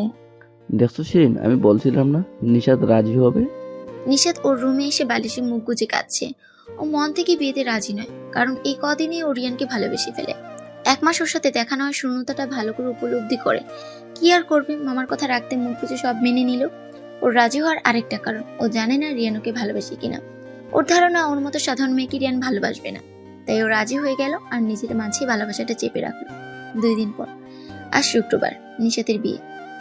দেখছো শিরিন, আমি বলছিলাম না নিশাত রাজি হবে? নিশাত ওর রুমে এসে বালিশে মুখ গুজে কাঁদছে। ও মন থেকে বিয়েতে রাজি নয়, কারণ এই কদিনই ও রিয়ানকে ভালোবেসে ফেলে। 1 মাস ওর সাথে দেখা নয়, শূন্যতাটা ভালো করে উপলব্ধি করে। কি আর করবে, মামার কথা রাখতে মুখ বুঝে সব মেনে নিল। ওর রাজি হওয়ার আরেকটা কারণ, ও জানে না রিয়ান ওকে ভালোবাসে কিনা। ওর ধারণা ওর মতো সাধারণ মেয়েকে রিয়ান ভালোবাসবে না, তাই ও রাজি হয়ে গেল আর নিজের মাঝে ভালোবাসাটা চেপে রাখলো। 2 দিন পর আজ শুক্রবার নিশাতের বিয়ে,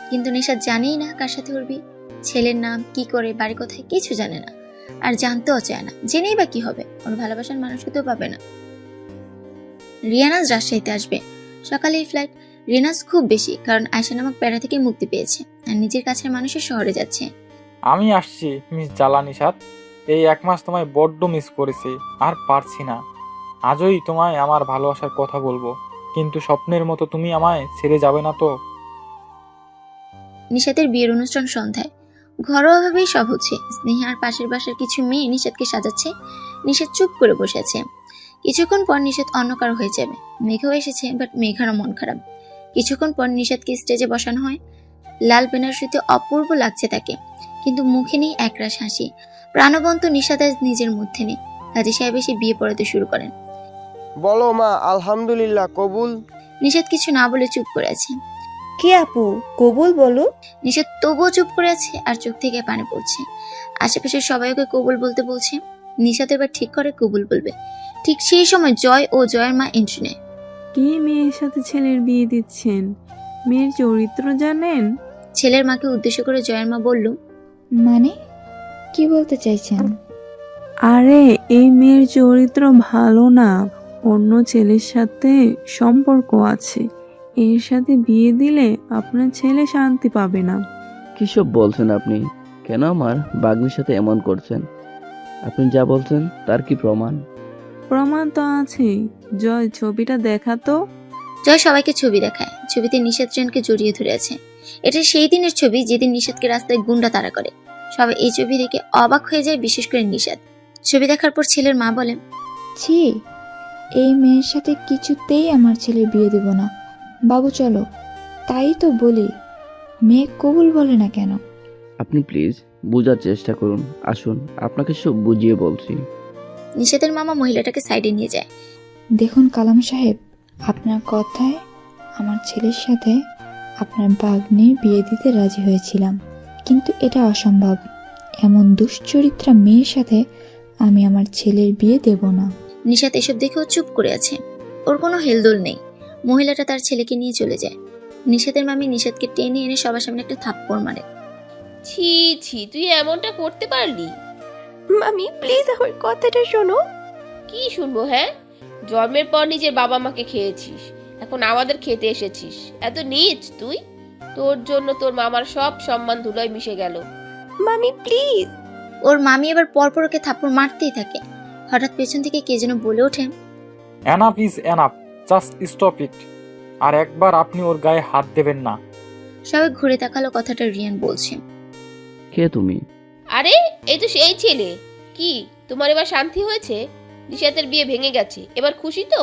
কিন্তু নিশাত জানেই না কার সাথে ওর বিয়ে। ছেলের নাম, কি করে, বাড়ি কোথায় কিছু জানে না, আর জানতেও চায় না। জেনেই বা কি হবে, ওর ভালোবাসার মানুষকে তো পাবে না। রিয়ানাজ রাজশাহীতে আসবে, সকালেই ফ্লাইট। রিয়ানাজ খুব বেশি, কারণ আয়শা নামক প্যারা থেকে মুক্তি পেয়েছে আর নিজের কাছের মানুষের শহরে যাচ্ছে। আমি আসছি মিস জালা নিশাত। এই 1 মাস তোমায় বড্ড মিস করেছি, আর পারছি না। আজই তোমায় আমার ভালোবাসার কথা বলবো, কিন্তু স্বপ্নের মতো তুমি আমায় ছেড়ে যাবে না তো? নিশাতের বিয়ের অনুষ্ঠান সন্ধ্যায়। ঘরোয়াভাবেই সব হচ্ছে। স্নেহার পাশের বাসার কিছু মেয়ে নিশাতকে সাজাচ্ছে। নিশাত চুপ করে বসে আছে। কিছুক্ষণ পর নিশাত অন্য কারো হয়ে যাবে। মেঘাও এসেছে, বাট মেঘারও মন খারাপ। কিছুক্ষণ পর নিশাতকে স্টেজে বসানো হয়। লাল বেনারসিতে অপূর্ব লাগছে তাকে, কিন্তু মুখে নেই একরাশ হাসি। প্রাণবন্ত নিশাত আজ নিজের মধ্যে নেই। কাজী সাহেব এসে বিয়ে পড়াতে শুরু করেন। বলো মা, আলহামদুলিল্লাহ কবুল। নিশাত কিছু না বলে চুপ করে আছে। কি আপু, কবুল বলো। নিশাত তবুও চুপ করে আছে আর চোখ থেকে পানি পড়ছে। আশেপাশের সবাই ওকে কবুল বলতে বলছে। নিশাত এবার ঠিক করে কবুল বলবে। ঠিক সেই সময় জয় ও জয়ের মা এন্ট্রি নেয়। কি মেয়ের সাথে ছেলের বিয়ে দিচ্ছেন? মেয়ের চরিত্র জানেন? ছেলের মাকে উদ্দেশ্য করে জয়ের মা বলল, মানে কি বলতে চাইছেন? আরে এই মেয়ের চরিত্র ভালো না, অন্য ছেলের সাথে সম্পর্ক আছে, এর সাথে বিয়ে দিলে আপনার ছেলে শান্তি পাবে না। কিসব বলছেন আপনি? কেন আমার বাগ্নির সাথে এমন করছেন? আপনি যা বলছেন তার কি প্রমাণ? প্রমাণ তো আছে। জয়, ছবিটা দেখাতো। জয় সবাইকে ছবি দেখায়। ছবিতে নিশাত ট্রেনকে জড়িয়ে ধরে আছে। এটা সেই দিনের ছবি যেদিন নিশাতকে রাস্তায় গুন্ডা তাড়া করে। সবাই এই ছবি দেখে অবাক হয়ে যায়, বিশেষ করে নিশাত। ছবি দেখার পর ছেলের মা বলে, ছি, এই মেয়ের সাথে কিছুতেই আমার ছেলের বিয়ে দেব না। বাবু চলো। তাই তো বলি, মেয়ে কবুল বলে না কেন? আপনি প্লিজ বোঝার চেষ্টা করুন, আসুন আপনাকে সব বুঝিয়ে বলছি। নিশাতের মামা মহিলাটাকে সাইডে নিয়ে যায়। দেখুন কালাম সাহেব, আপনার কথায় আমার ছেলের সাথে আপনার বাগ্নির বিয়ে দিতে রাজি হয়েছিলাম, কিন্তু এটা অসম্ভব। এমন দুশ্চরিত্রা মেয়ের সাথে আমি আমার ছেলের বিয়ে দেব না। নিশাত এসব দেখেও চুপ করে আছে। ওর কোনো হেলদোল নেই। মহিলাটা তার ছেলেকে নিয়ে চলে যায়। নিশাতের মামি নিশাতকে টেনে এনে সবার সামনে একটা থাপ্পড় মারে। ছি ছি, তুই এমনটা করতে পারলি? মামি প্লিজ আমার কথাটা শোনো। কি শুনবো? হ্যাঁ, জন্মের পর নিজের বাবা মাকে খেয়েছিস, এখন আমাদের খেতে এসেছিস। এত নীচ তুই! তোর জন্য তোর মামার সব সম্মান ধুলোয় মিশে গেল। মামি প্লিজ। ওর মামি এবার পরপর ওকে থাপ্পড় মারতেই থাকে। হঠাৎ পেছন থেকে কে যেন বলে ওঠে, enough is enough, just stop it. আর একবার আপনি ওর গায়ে হাত দেবেন না। সবাই ঘুরে তাকালো। কথাটা রিয়ান বলছে। কে তুমি? আরে এই তো সেই ছেলে। কি তোমার এবার শান্তি হয়েছে? নিশাতের বিয়ে ভেঙে গেছে, এবার খুশি তো?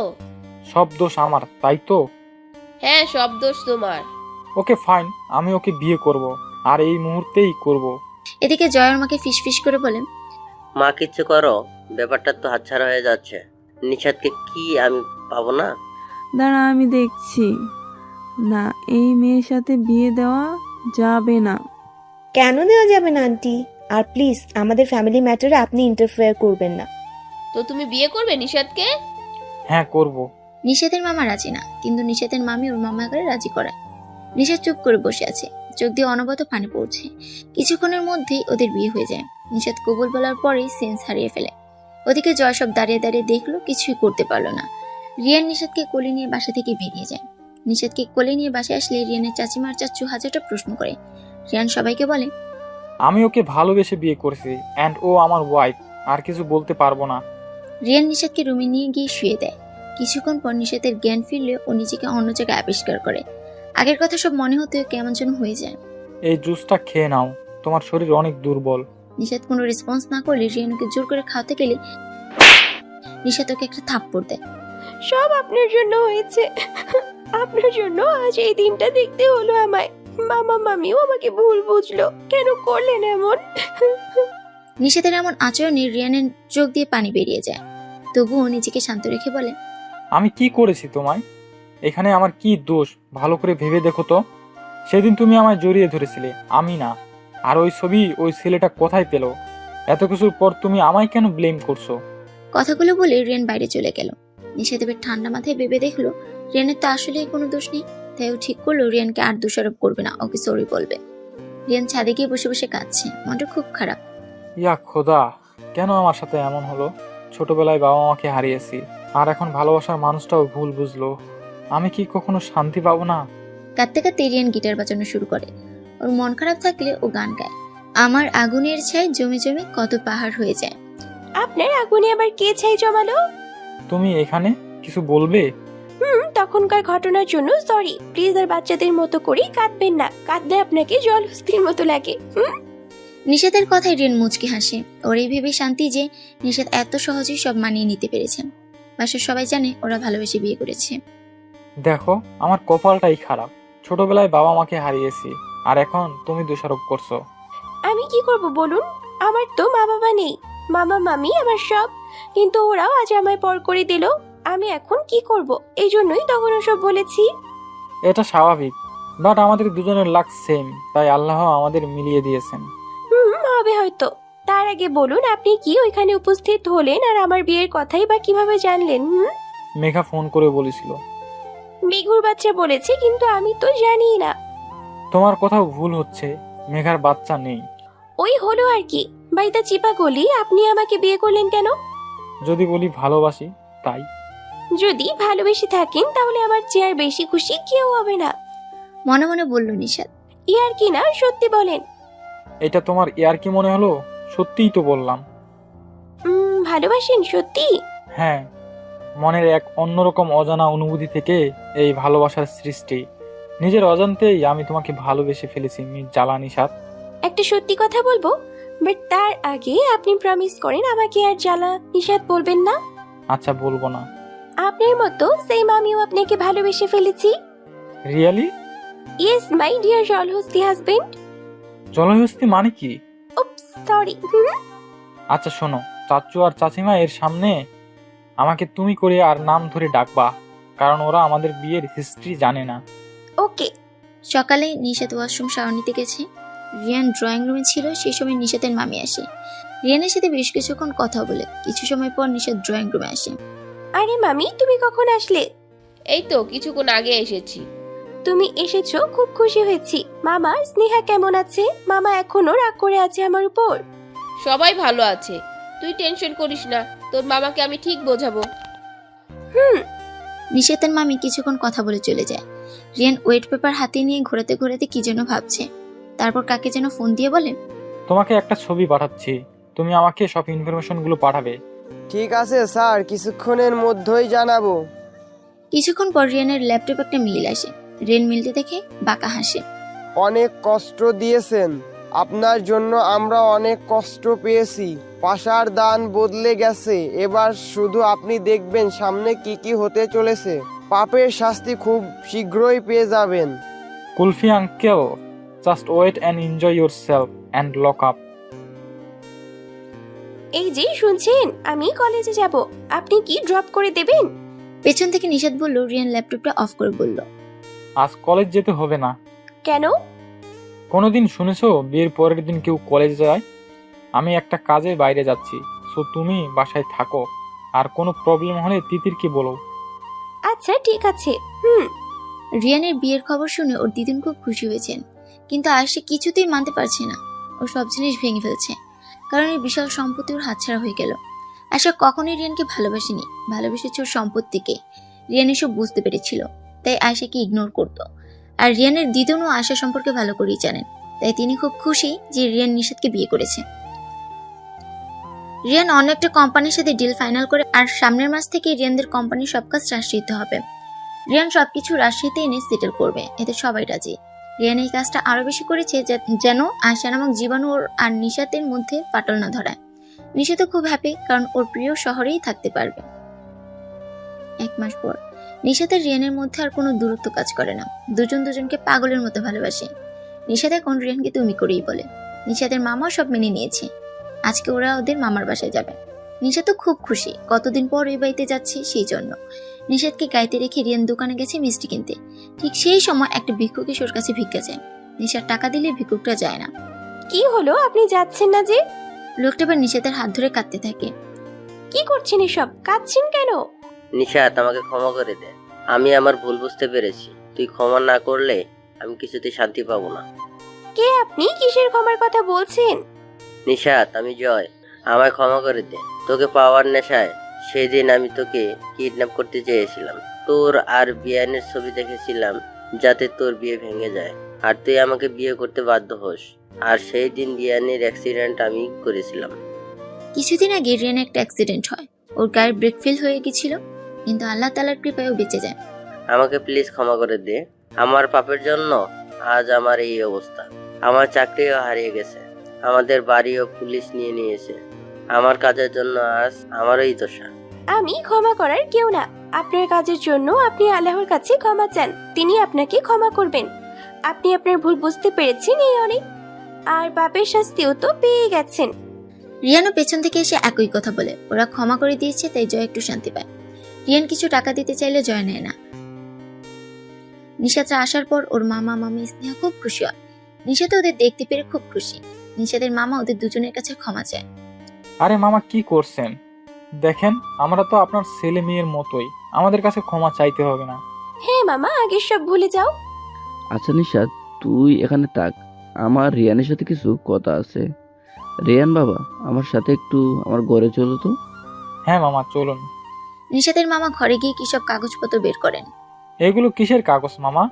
সব দোষ আমার, তাই তো? হ্যাঁ, সব দোষ তোমার। ওকে ফাইন, আমি ওকে বিয়ে করব, আর এই মুহূর্তেই করব। এদিকে জয়ের মাকে ফিসফিস করে বলে, মা কিচ্ছু করো, ব্যাপারটা তো হাতছাড়া হয়ে যাচ্ছে। নিশাদকে কি আমি পাবো না? দাঁড়া, আমি দেখছি। না, এই মেয়ের সাথে বিয়ে দেওয়া যাবে না। কেন দেওয়া যাবে না আন্টি? আর প্লিজ আমাদের ফ্যামিলি ম্যাটারে আপনি ইন্টারফেয়ার করবেন না। তো তুমি বিয়ে করবে নিশাদকে? হ্যাঁ, করব। নিষাদের মামা রাজি না, কিন্তু নিষাদের মামি ওর মামাকে রাজি করায়। নিষাদ চুপ করে বসে আছে, চোখ দিয়ে অনবরত পানি পড়ছে। কিছুক্ষণের মধ্যেই ওদের বিয়ে হয়ে যায়। নিষাদ কবুল বলার পরেই সেন্স হারিয়ে ফেলে। ওদিকে জয় সব দাঁড়িয়ে দাঁড়িয়ে দেখলো, কিছুই করতে পারলো না। রিয়ান নিষাদকে কোলে নিয়ে বাসা থেকে বেরিয়ে যায়। নিষাদকে কোলে নিয়ে বাসায় আসলে রিয়ানের চাচিমার চাচু হাজারটা প্রশ্ন করে। রিয়ান সবাইকে বলে, আমি ওকে ভালোবেসে বিয়ে করছি অ্যান্ড ও আমার ওয়াইফ, আর কিছু বলতে পারবো না। রিয়ান নিষাদকে রুমে নিয়ে গিয়ে শুয়ে দেয়। কিছুক্ষণ পর নিষাদের জ্ঞান ফিরলে ও নিজেকে অন্য জায়গায় আবিষ্কার করে। আগের কথা সব মনে হতে কেমন যেন হয়ে যায়। এই জুসটা খেয়ে নাও, তোমার শরীর অনেক দুর্বল। নিষাদ কোনো রেসপন্স না করলে রিয়ানুকে জোর করে খাওয়াতে গেলে নিষাদ ওকে একটা থাপ্পড় দেয়। সব আপনার জন্য হয়েছে, আপনার জন্য আজ এই দিনটা দেখতে হলো আমায়। মামা মামিও আমাকে ভুল বুঝলো, কেন করলেন এমন? নিষাদের এমন আচরণে রিয়ানের চোখ দিয়ে পানি বেরিয়ে যায়। তবুও নিজেকে শান্ত রেখে বলে, আমি কি করেছি তোমায়? এখানে আমার কি দোষ ভালো করে ভেবে দেখো তো। সেদিন তুমি আমায় জড়িয়ে ধরেছিলে, আমি না। আর ওই ছবি ওই ছেলেটা কোথায় পেলো? এত কিছুর পর তুমি আমায় কেন ব্লেম করছো? কথাগুলো বলে রিয়ান বাইরে চলে গেল। নিষাদেবের ঠান্ডা মাথায় ভেবে দেখলো রিয়ানের তো আসলে কোনো দোষ নেই। তাই ও ঠিক করলো রিয়ানকে আর দোষারোপ করবে না, ওকে সরি বলবে। রিয়ান ছাদে গিয়ে বসে বসে কাঁদছে, মনটা খুব খারাপ। ইয়া খোদা, কেন আমার সাথে এমন হলো? ছোটবেলায় বাবা মাকে হারিয়েছি, আর এখন ভালোবাসার মানুষটাও ভুল বুঝলো। আমি কি কখনো শান্তি পাবো না? কাঁদতে কাঁদতে রিয়ান গিটার বাজানো শুরু করে। ওর মন খারাপ থাকলে ও গান গায়। আমার আগুনের ছাই জমে জমে কত পাহাড় হয়ে যায়। আপনার আগুনে আবার কে ছাই জমালো? তুমি এখানে কিছু বলবে? তখনকার ঘটনার জন্য সরি। প্লিজ আর বাচ্চাদের মতো করেই কাঁদবেন না, কাঁদলে আপনাকে জলহস্তির মতো লাগে। নিষাদের কথায় রিয়ান মুচকি হাসে। ওর এই ভেবে শান্তি যে নিষাদ এত সহজেই সব মানিয়ে নিতে পেরেছেন। বাসার সবাই জানে ওরা ভালোবেসে বিয়ে করেছে। দেখো, আমার কপালটাই খারাপ। ছোটবেলায় বাবা মাকে হারিয়েছি, আর এখন তুমি দোষারোপ করছো। আমি কি করব বলুন? আমার তো মা বাবা নেই, মামা মামি আমার সব, কিন্তু ওরাও আজ আমায় পর করে দিল। আমি এখন কি করব? এই জন্যই তখন সব বলেছি। এটা স্বাভাবিক, বাট আমাদের দুজনের লাক সেম, তাই আল্লাহ আমাদের মিলিয়ে দিয়েছেন। হবে হয়তো। তার আগে বলুন, আপনি কি ওইখানে উপস্থিত হলেন আর আমার বিয়ের কথাই বা কিভাবে জানলেন? মেঘা ফোন করে বলেছিল। বিঘুর বাচ্চা বলেছে, কিন্তু আমি তো জানি না। তোমার কোথাও ভুল হচ্ছে, মেঘার বাচ্চা নেই। ওই হলো আর কি, বাইতা চিপা গলি। আপনি আমাকে বিয়ে করলেন কেন? যদি বলি ভালোবাসি, তাই। যদি ভালোবেসে থাকেন তাহলে আমার চেয়ে বেশি খুশি কেউ হবে না। মনে মনে বলল নিষাদ। ইয়ার কি না, সত্যি বলেন। এটা তোমার ইয়ার কি মনে হলো? সত্যিই তো বললাম। ভালোবাসেন সত্যি? হ্যাঁ, মনের এক অন্যরকম অজানা অনুভূতি থেকে এই ভালোবাসার সৃষ্টি। নিজের অজান্তেই আমি তোমাকে ভালোবেসে ফেলেছি মিস জ্বালা নিষাদ। একটা সত্যি কথা বলবো, বাট তার আগে আপনি প্রমিস করেন আমাকে আর জ্বালা নিষাদ বলবেন না। আচ্ছা, বলবো না। আপনার মতো সেম আমিও আপনাকে ভালোবেসে ফেলেছি। রিয়েলি? ইয়েস মাই ডিয়ার জলহস্তি হাজবেন্ড। জলহস্তি মানে কি? Oops, sorry. আচ্ছা শোনো, চাচু আর চাচিমা এর সামনে আমাকে তুমি করে আর নাম ধরে ডাকবা, কারণ ওরা আমাদের বিয়ের হিস্ট্রি জানে না। ওকে। সকালে নিষাদ ওয়াশরুম শাওয়ার নিতে গেছে। রিয়ান ড্রয়িং রুমে ছিল। সেই সময় নিষাদের মামি আসে। রিয়ানের সাথে বেশ কিছুক্ষণ কথা বলে কিছু সময় পর নিষাদ ড্রয়িং রুমে আসে। আরে মামি, তুমি কখন আসলে? এই তো কিছুক্ষণ আগে এসেছি। তুমি এসেছো, খুব খুশি হয়েছি। মামা, স্নেহা কেমন আছে? মামা এখনো রাগ করে আছে আমার উপর? সবাই ভালো আছে, তুই টেনশন করিস না, তোর মামাকে আমি ঠিক বোঝাবো। নিষাদের মামি কিছুক্ষণ কথা বলে চলে যায়। রিয়ান ওয়েট পেপার হাতে নিয়ে ঘোরাতে ঘোরাতে কি যেন ভাবছে। তারপর কাকে যেন ফোন দিয়ে বলে, তোমাকে একটা ছবি পাঠাচ্ছি, তুমি আমাকে সব ইনফরমেশন গুলো পাঠাবে। ঠিক আছে স্যার, কিছুক্ষণের মধ্যেই জানাবো। কিছুক্ষণ পর রিয়ানের ল্যাপটপ একটা মেইল আসে। রিয়ান মিলতে দেখে বাঁকা হাসে। অনেক কষ্ট দিয়েছেন, আপনার জন্য আমরা অনেক কষ্ট পেয়েছি। পাশার দান বদলে গেছে, এবার শুধু আপনি দেখবেন সামনে কি কি হতে চলেছে। পাপের শাস্তি খুব শীঘ্রই পেয়ে যাবেন। Kulfi uncle, just wait and enjoy yourself and lock up. এই যে শুনছেন, আমি কলেজে যাব, আপনি কি ড্রপ করে দেবেন? পেছন থেকে নিশাত বলল। রিয়ান ল্যাপটপটা অফ করে বলল, আজ কলেজ যেতে হবে না। কেন? কোনোদিন শুনেছো বিয়ের পরের দিন কেউ কলেজে যায়? আমি একটা কাজে বাইরে যাচ্ছি, সো তুমি বাসায় থাকো। আর কোনো প্রবলেম হলে তিতিরকে বলো। আচ্ছা ঠিক আছে। রিয়ানের বিয়ের খবর শুনে ওর দিদুন খুব খুশি হয়েছেন, কিন্তু আয়েশা কিছুতেই মানতে পারছে না। ও সব জিনিস ভেঙে ফেলছে, কারণ এই বিশাল সম্পত্তি ওর হাতছাড়া হয়ে গেল। আয়েশা কখনোই রিয়ানকে ভালোবাসেনি, ভালোবেসেছে ওর সম্পত্তিকে। রিয়ান এসব বুঝতে পেরেছিল, তাই আয়েশাকে ইগনোর করত। আর রিয়ানের দিদুনও আয়েশা সম্পর্কে ভালো করেই জানেন, তাই তিনি খুব খুশি যে রিয়ান নিশাতকে বিয়ে করেছে। রিয়ান অন্য একটা কোম্পানির সাথে ডিল ফাইনাল করে, আর সামনের মাস থেকে রিয়ানদের কোম্পানির সব কাজ রাজশাহীতে হবে। রিয়ান সবকিছু রাজশাহীতে এনে সেটেল করবে, এতে সবাই রাজি। রিয়ান এই কাজটা আরো বেশি করেছে যেন আয়শা নামক জীবাণু ওর আর নিশাতের মধ্যে ফাটল না ধরায়। নিশাতও খুব হ্যাপি, কারণ ওর প্রিয় শহরেই থাকতে পারবে। 1 মাস পর নিশাত আর রিয়ানের মধ্যে আর কোনো দূরত্ব কাজ করে না, দুজন দুজনকে পাগলের মতো ভালোবাসে। নিশাত এখন রিয়ানকে তুমি করেই বলে। নিশাতের মামাও সব মেনে নিয়েছে। আজকে ওরা ওদের মামার বাসায় যাবে। নিশাত তো খুব খুশি, কতদিন পর এই বাড়িতে যাচ্ছে সেই জন্য। নিশাতকে গাইতে রেখে রিয়ান দোকানে গেছে মিষ্টি কিনতে। ঠিক সেই সময় একটা ভিক্ষুক এসে ওর কাছে ভিক্ষা চায়। নিশাত টাকা দিলে ভিক্ষুকটা যায় না। কি হলো, আপনি যাচ্ছেন না যে? লোকটা এবার নিশাতের হাত ধরে কাঁদতে থাকে। কি করছেন এসব, কাঁদছেন কেন? নিশাত, আমাকে ক্ষমা করে দে। আমি আমার ভুল বুঝতে পেরেছি। তুই ক্ষমা না করলে আমি কিছুতে শান্তি পাবো না। কে আপনি, কিসের ক্ষমার কথা বলছেন? নিশাত, আমি জয়। আমায় ক্ষমা করে দে। তোকে পাওয়ার নেশায় সেই দিন আমি তোকে কিডন্যাপ করতে চেয়েছিলাম। তোর আর বিয়ানের ছবি দেখেছিলাম যাতে তোর বিয়ে ভেঙে যায় আর তুই আমাকে বিয়ে করতে বাধ্য হোস। আর সেই দিন বিয়ানের অ্যাক্সিডেন্ট আমি করেছিলাম। কিছুদিন আগে রিয়ানের একটা অ্যাক্সিডেন্ট হয়। ওর গাড়ি ব্রেক ফেল হয়ে গেছিল, কিন্তু আল্লাহ তাআলার কৃপায় ও বেঁচে যায়। আমাকে প্লিজ ক্ষমা করে দে। আমার পাপের জন্য আজ আমার এই অবস্থা। আমার চাকরিও হারিয়ে গেছে, আমাদের বাড়িও পুলিশ নিয়ে নিয়েছে। আমার কাজের জন্য আজ আমারই দোষা। আমি ক্ষমা করার কেউ না। আপনার কাজের জন্য আপনি আল্লাহর কাছে ক্ষমা চান, তিনি আপনাকে ক্ষমা করবেন। আপনি আপনার ভুল বুঝতে পেরেছেন এই অনেক, আর পাপের শাস্তিও তো পেয়ে গেছেন। রিয়ানও পেছন থেকে এসে একই কথা বলে। ওরা ক্ষমা করে দিয়েছে, তাই জয় একটু শান্তি পায়। রিয়ান কিছু টাকা দিতে চাইলে জয় নেয় না। নিশাতরা আসার পর ওর মামা মামি স্নেহা খুব খুশি হয়। নিশাত ওদের দেখতে পেরে খুব খুশি। নিশাতের মামা ওদের দুজনের কাছে ক্ষমা চায়। আরে মামা, কি করছেন? দেখেন, আমরা তো আপনার ছেলে মেয়ের মতোই, আমাদের কাছে ক্ষমা চাইতে হবে না। হ্যাঁ মামা, আগে সব ভুলে যাও। আচ্ছা নিশাত, তুই এখানে থাক, আমার রিয়ানের সাথে কিছু কথা আছে। রিয়ান বাবা, আমার সাথে একটু আমার ঘরে চলো তো। হ্যাঁ মামা, চলুন। নিশাতের মামা ঘরে গিয়ে কি সব কাগজপত্র বের করেন। এগুলো কিসের কাগজ মামা?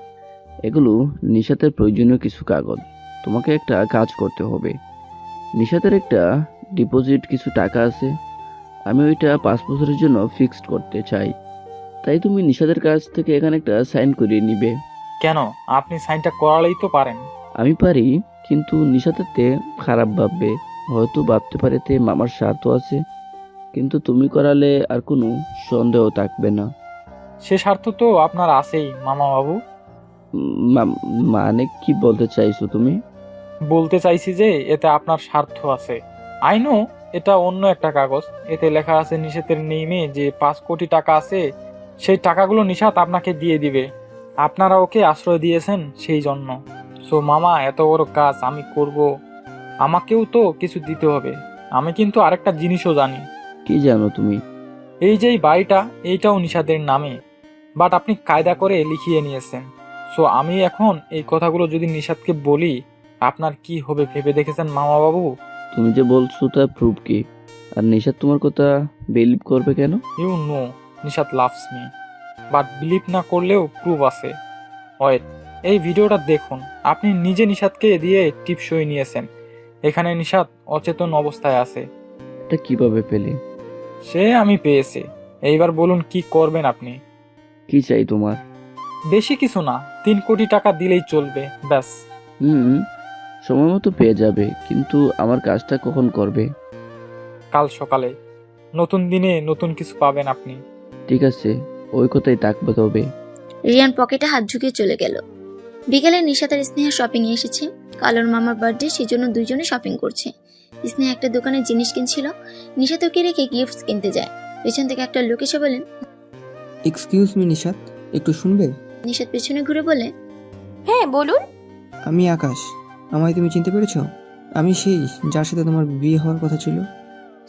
এগুলো নিশাতের প্রয়োজনীয় কিছু কাগজ। তোমাকে একটা কাজ করতে হবে। নিশাতের একটা ডিপোজিট কিছু টাকা আছে, আমি ওইটা 5 বছরের জন্য ফিক্সড করতে চাই। তাই তুমি নিশাতের কাছ থেকে এখানে একটা সাইন করিয়ে নিবে। কেন? আপনি সাইনটা করালেই তো পারেন। আমি পারি, কিন্তু নিশাতেতে খারাপ ভাববে, হয়তো ভাবতে পারে তে মামার স্বার্থ আছে। কিন্তু তুমি করালে আর কোনো সন্দেহ থাকবে না। সে স্বার্থ তো আপনার আছেই মামা বাবু। মানে কি বলতে চাইছো তুমি? বলতে চাইছি যে এতে আপনার স্বার্থ আছে। আই নো এটা অন্য একটা কাগজ, এতে লেখা আছে নিশাতের নেমে যে 5 কোটি টাকা আছে, সেই টাকাগুলো নিশাত আপনাকে দিয়ে দিবে। আপনারা ওকে আশ্রয় দিয়েছেন সেই জন্য। সো মামা, এত বড় কাজ আমি করব, আমাকেও তো কিছু দিতে হবে। আমি কিন্তু আরেকটা জিনিসও জানি। কি জানো তুমি? এই যে বাড়িটা, এইটাও নিশাতের নামে, বাট আপনি কায়দা করে লিখিয়ে নিয়েছেন। সো আমি এখন এই কথাগুলো যদি নিশাতকে বলি, আপনার কি হবে ভেবে দেখেছেন মামা বাবু? তুমি যে বলছো তা প্রুফ কি? আর নিশাত তোমার কথা বিলিভ করবে কেন? You know Nishat loves me, but believe না করলেও প্রুফ আছে। ওয়েট, এই ভিডিওটা দেখুন। আপনি নিজে নিশাতকে দিয়ে টিপসই নিয়েছেন। এখানে নিশাত অচেতন অবস্থায় আছে। এটা কিভাবে পেলে? সে আমি পেয়েছি। এইবার বলুন কি করবেন আপনি? কি চাই তোমার? বেশি কিছু না, 3 কোটি টাকা দিলেই চলবে, ব্যাস। সময় মতো পেয়ে যাবে, কিন্তু আমার কাজটা কখন করবে? কাল সকালে। নতুন দিনে নতুন কিছু পাবেন আপনি। ঠিক আছে, ওই কথাই থাকবে তবে। রিয়ান পকেটে হাত ঢুকিয়ে চলে গেল। বিকেলে নিশাত আর স্নেহা শপিং এ এসেছে। কালোর মামার বার্থডে, সেজন্য দুইজনে শপিং করছে। স্নেহা একটা দোকানে জিনিস কিনছিল। নিশাত ওকে রেখে গিফটস কিনতে যায়। পেছন থেকে একটা লোক এসে বলেন, এক্সকিউজ মি নিশাত, একটু শুনবে? নিশাত পেছনে ঘুরে বলে, হ্যাঁ বলুন। আমি আকাশ। আমায় তুমি চিনতে পেরেছো? আমি সেই যার সাথে তোমার বিয়ে হওয়ার কথা ছিল।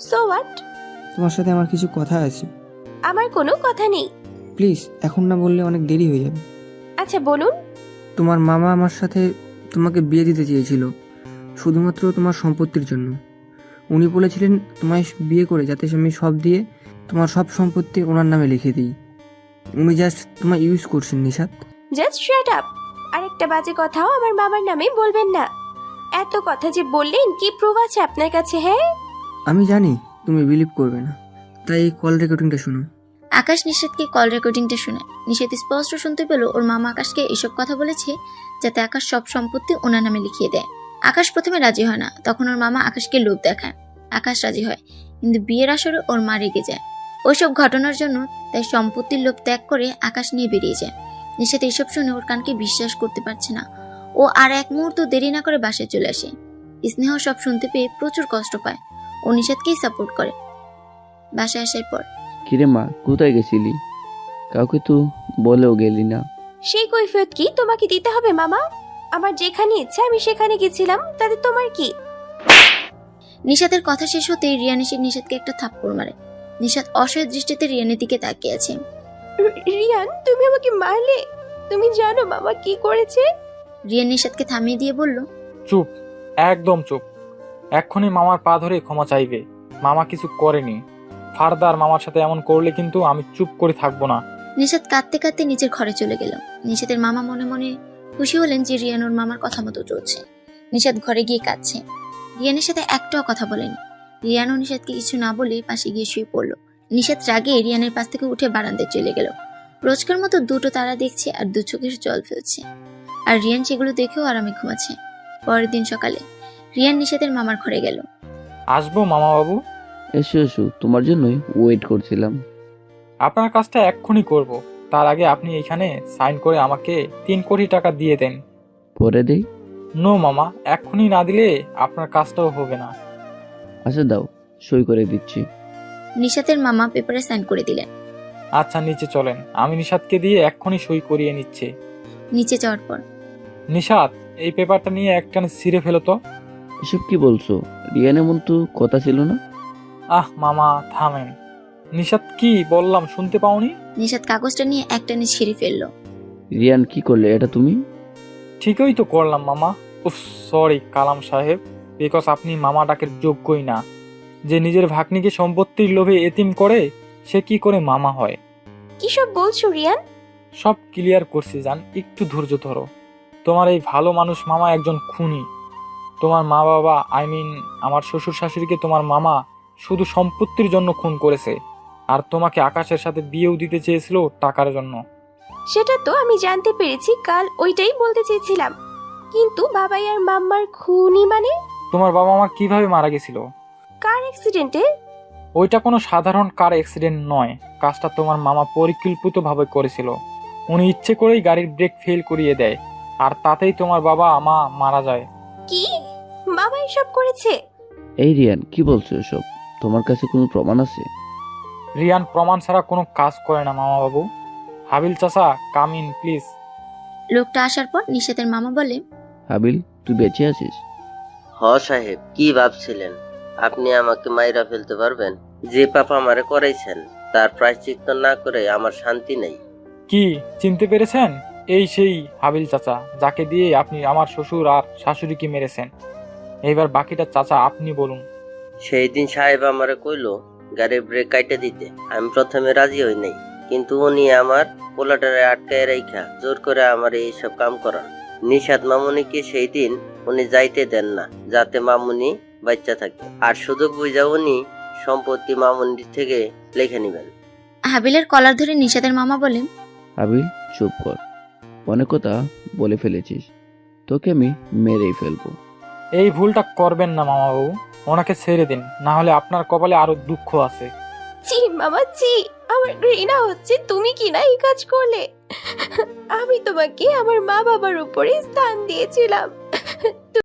So what? তোমার সাথে আমার কিছু কথা আছে। আমার কোনো কথা নেই। প্লিজ এখন না বললে অনেক দেরি হয়ে যাবে। আচ্ছা বলুন। তোমার মামা আমার সাথে তোমাকে বিয়ে দিতে চেয়েছিল শুধুমাত্র তোমার সম্পত্তির জন্য। উনি বলেছিলেন তোমায় বিয়ে করে যাতে আমি সব দিয়ে তোমার সব সম্পত্তি ওনার নামে লিখে দিই। উনি জাস্ট তোমায় ইউজ করছেন নিশাত। Just shut up. আরেকটা বাজে কথাও আমার মামার নামে বলবেন না। এত কথা যে বললেন, কি প্রুফ আছে আপনার কাছে? হ্যাঁ আমি জানি তুমি বিলিভ করবে না, তাই এই কল রেকর্ডিংটা শোনো। আকাশ নিশাতকে কল রেকর্ডিংটা শোনায়। নিশাত স্পষ্ট শুনতে পেল ওর মামা আকাশকে এসব কথা বলেছে যাতে আকাশ সব সম্পত্তি ওনার নামে লিখিয়ে দেয়। আকাশ প্রথমে রাজি হয় না, তখন ওর মামা আকাশকে লোভ দেখায়। আকাশ রাজি হয়, কিন্তু বিয়ের আসরে ওর মা রেগে যায় ওইসব ঘটনার জন্য। তাই সম্পত্তির লোভ ত্যাগ করে আকাশ নিয়ে বেরিয়ে যায়। নিশাত এইসব শুনে ওর কানকে বিশ্বাস করতে পারছে না। ও আর এক মুহূর্ত দেরি না করে বাসায় চলে আসে। স্নেহ সব শুনতে পেয়ে প্রচুর কষ্ট পায়। ও নিশাতকেই সাপোর্ট করে। বাসায় আসার পর, কিরে মা, কোথায় গেছিলি? কাউকে তো বলেও গেলি না। সেই কৈফিয়ত কি তোমাকে দিতে হবে মামা? আমার যেখানে ইচ্ছা আমি সেখানে গেছিলাম, তাতে তোমার কি? নিশাতের কথা শেষ হতেই রিয়ান এসে নিশাতকে একটা থাপ্পড় মারে। নিশাত অসহায় দৃষ্টিতে রিয়ানের দিকে তাকিয়ে আছে। রিয়ান, তুমি আমাকে মারলে? তুমি জানো মামা কি করেছে? রিয়ান নিশাতকে থামিয়ে দিয়ে বলল, চুপ, একদম চুপ। এক্ষুনি মামার পা ধরে ক্ষমা চাইবে। মামা কিছু করেনি। ফারদার মামার সাথে এমন করলে কিন্তু আমি চুপ করে থাকবো না। নিশাত কাঁদতে কাঁদতে নিজের ঘরে চলে গেল। নিশাতের মামা মনে মনে খুশি হলেন যে রিয়ান ওর মামার কথা মতো চলছে। নিশাত ঘরে গিয়ে কাঁদছে। রিয়ানের সাথে একটাও কথা বলেনি। রিয়ানও নিশাতকে কিছু না বলে পাশে গিয়ে শুয়ে পড়লো। নিশাত রাগে রিয়ানের পাশ থেকে উঠে বারান্দায় চলে গেল। রোজকার মতো দুটো তারা দেখছে আর দু চোখের জল ফেলছে। আর রিয়ান সেগুলো দেখেও আরামে ঘুমাচ্ছে। পরের দিন সকালে রিয়ান নিশাতের মামার ঘরে গেল। আসবো মামা বাবু? এসো এসো, তোমার জন্যই ওয়েট করছিলাম। আপনার কাজটা এক্ষুনি করব। তার আগে আপনি এখানে সাইন করে আমাকে 3 কোটি টাকা দিয়ে দেন। পরে দেই? নো মামা, এক্ষুনি না দিলে আপনার কাজটাও হবে না। আচ্ছা দাও, সই করে দিচ্ছি। নিশাতের মামা পেপারে সাইন করে দিলেন। আচ্ছা নিচে চলেন, আমি নিশাতকে দিয়ে এক্ষুনি সই করিয়ে নিচ্ছে। নিচে যাওয়ার পর, নিশাত, এই পেপারটা নিয়ে একখানে ছিঁড়ে ফেলো তো। এসব কি বলছো? রিয়ান এমন তো কথা ছিল না। আহ মামা থামেন। নিশাত, কি বললাম শুনতে পাওনি? নিশাত কাগজটা নিয়ে একটানে ছিঁড়ে ফেললো। রিয়ান কি করলে এটা তুমি? ঠিকই তো করলাম মামা। উফ সরি কালাম সাহেব, বিকজ আপনি মামা ডাকের যোগ্যই না। যে নিজের ভাগ্নিকে সম্পত্তির লোভে এতিম করে সে কি করে মামা হয়? কি সব বলছো রিয়ান? সব ক্লিয়ার করছি জান, একটু ধৈর্য ধরো। তোমার এই ভালো মানুষ মামা একজন খুনি। তোমার মা বাবা, আমার শ্বশুর শাশুড়িকে তোমার মামা শুধু সম্পত্তির জন্য খুন করেছে। আর তোমাকে আকাশের সাথে বিয়েও দিতে চেয়েছিল টাকার জন্য। সেটা তো আমি জানতে পেরেছি কাল, ওইটাই বলতে চেয়েছিলাম। কিন্তু বাবাই আর মাম্মার খুনি মানে? তোমার বাবা মা কিভাবে মারা গেছিল? কার অ্যাক্সিডেন্টে? ওইটা কোনো সাধারণ কার অ্যাক্সিডেন্ট নয়। কাজটা তোমার মামা পরিকল্পিতভাবে করেছিল। উনি ইচ্ছে করেই গাড়ির ব্রেক ফেল করিয়ে দেয়, আর তাতেই তোমার বাবা মা মারা যায়। কি? বাবা এসব করেছে? এই রিয়ান, কি বলছো এসব? তোমার কাছে কোনো প্রমাণ আছে? রিয়ান প্রমাণ ছাড়া কোনো কাজ করে না মামা বাবু। হাবিল চাচা, কাম ইন প্লিজ। লোকটা আসার পর নিশাতের মামা বলে, হাবিল, তুই বেঁচে আছিস? হ সাহেব, কি ভাবছিলেন আপনি আমাকে মাইরা ফেলতে পারবেন? যে পাপ আমারে করাইছেন তার প্রায়শ্চিত্ত না করে আমার শান্তি নেই। কি চিনতে পেরেছেন? এই সেই হাবিল চাচা, যাকে দিয়ে আপনি আমার শ্বশুর আর শাশুড়িকে মেরেছেন। এইবার বাকিটা চাচা আপনি বলুন। সেই দিন সাহেব আমারে কইলো গাড়ির ব্রেক কাইটে দিতে। আমি প্রথমে রাজি হই নাই, কিন্তু উনি আমার পোলাটারে আটকায় রাইখা জোর করে আমার এইসব কাম করান। নিশাত মামুনিকে সেই দিন উনি যাইতে দেন না, যাতে মামুনি বাচ্চা থাকে। আর সুযোগ বুঝা উনি সম্পত্তি মামুনির থেকে লিখে নিবেন। হাবিলের কলার ধরে নিশাতের মামা বলে, হাবিল চুপ কর, অনেক কথা বলে ফেলেছিস, তোকে আমি মেরেই ফেলবো। এই ভুলটা করবেন না মামা বাবু, ওনাকে ছেড়ে দিন, না হলে আপনার কপালে আরো দুঃখ আছে। জি মামা জি, আমার ঘৃণা হচ্ছে তুমি কি না এই কাজ করলে। আমি তোমাকে আমার মা বাবার উপরে স্থান দিয়েছিলাম।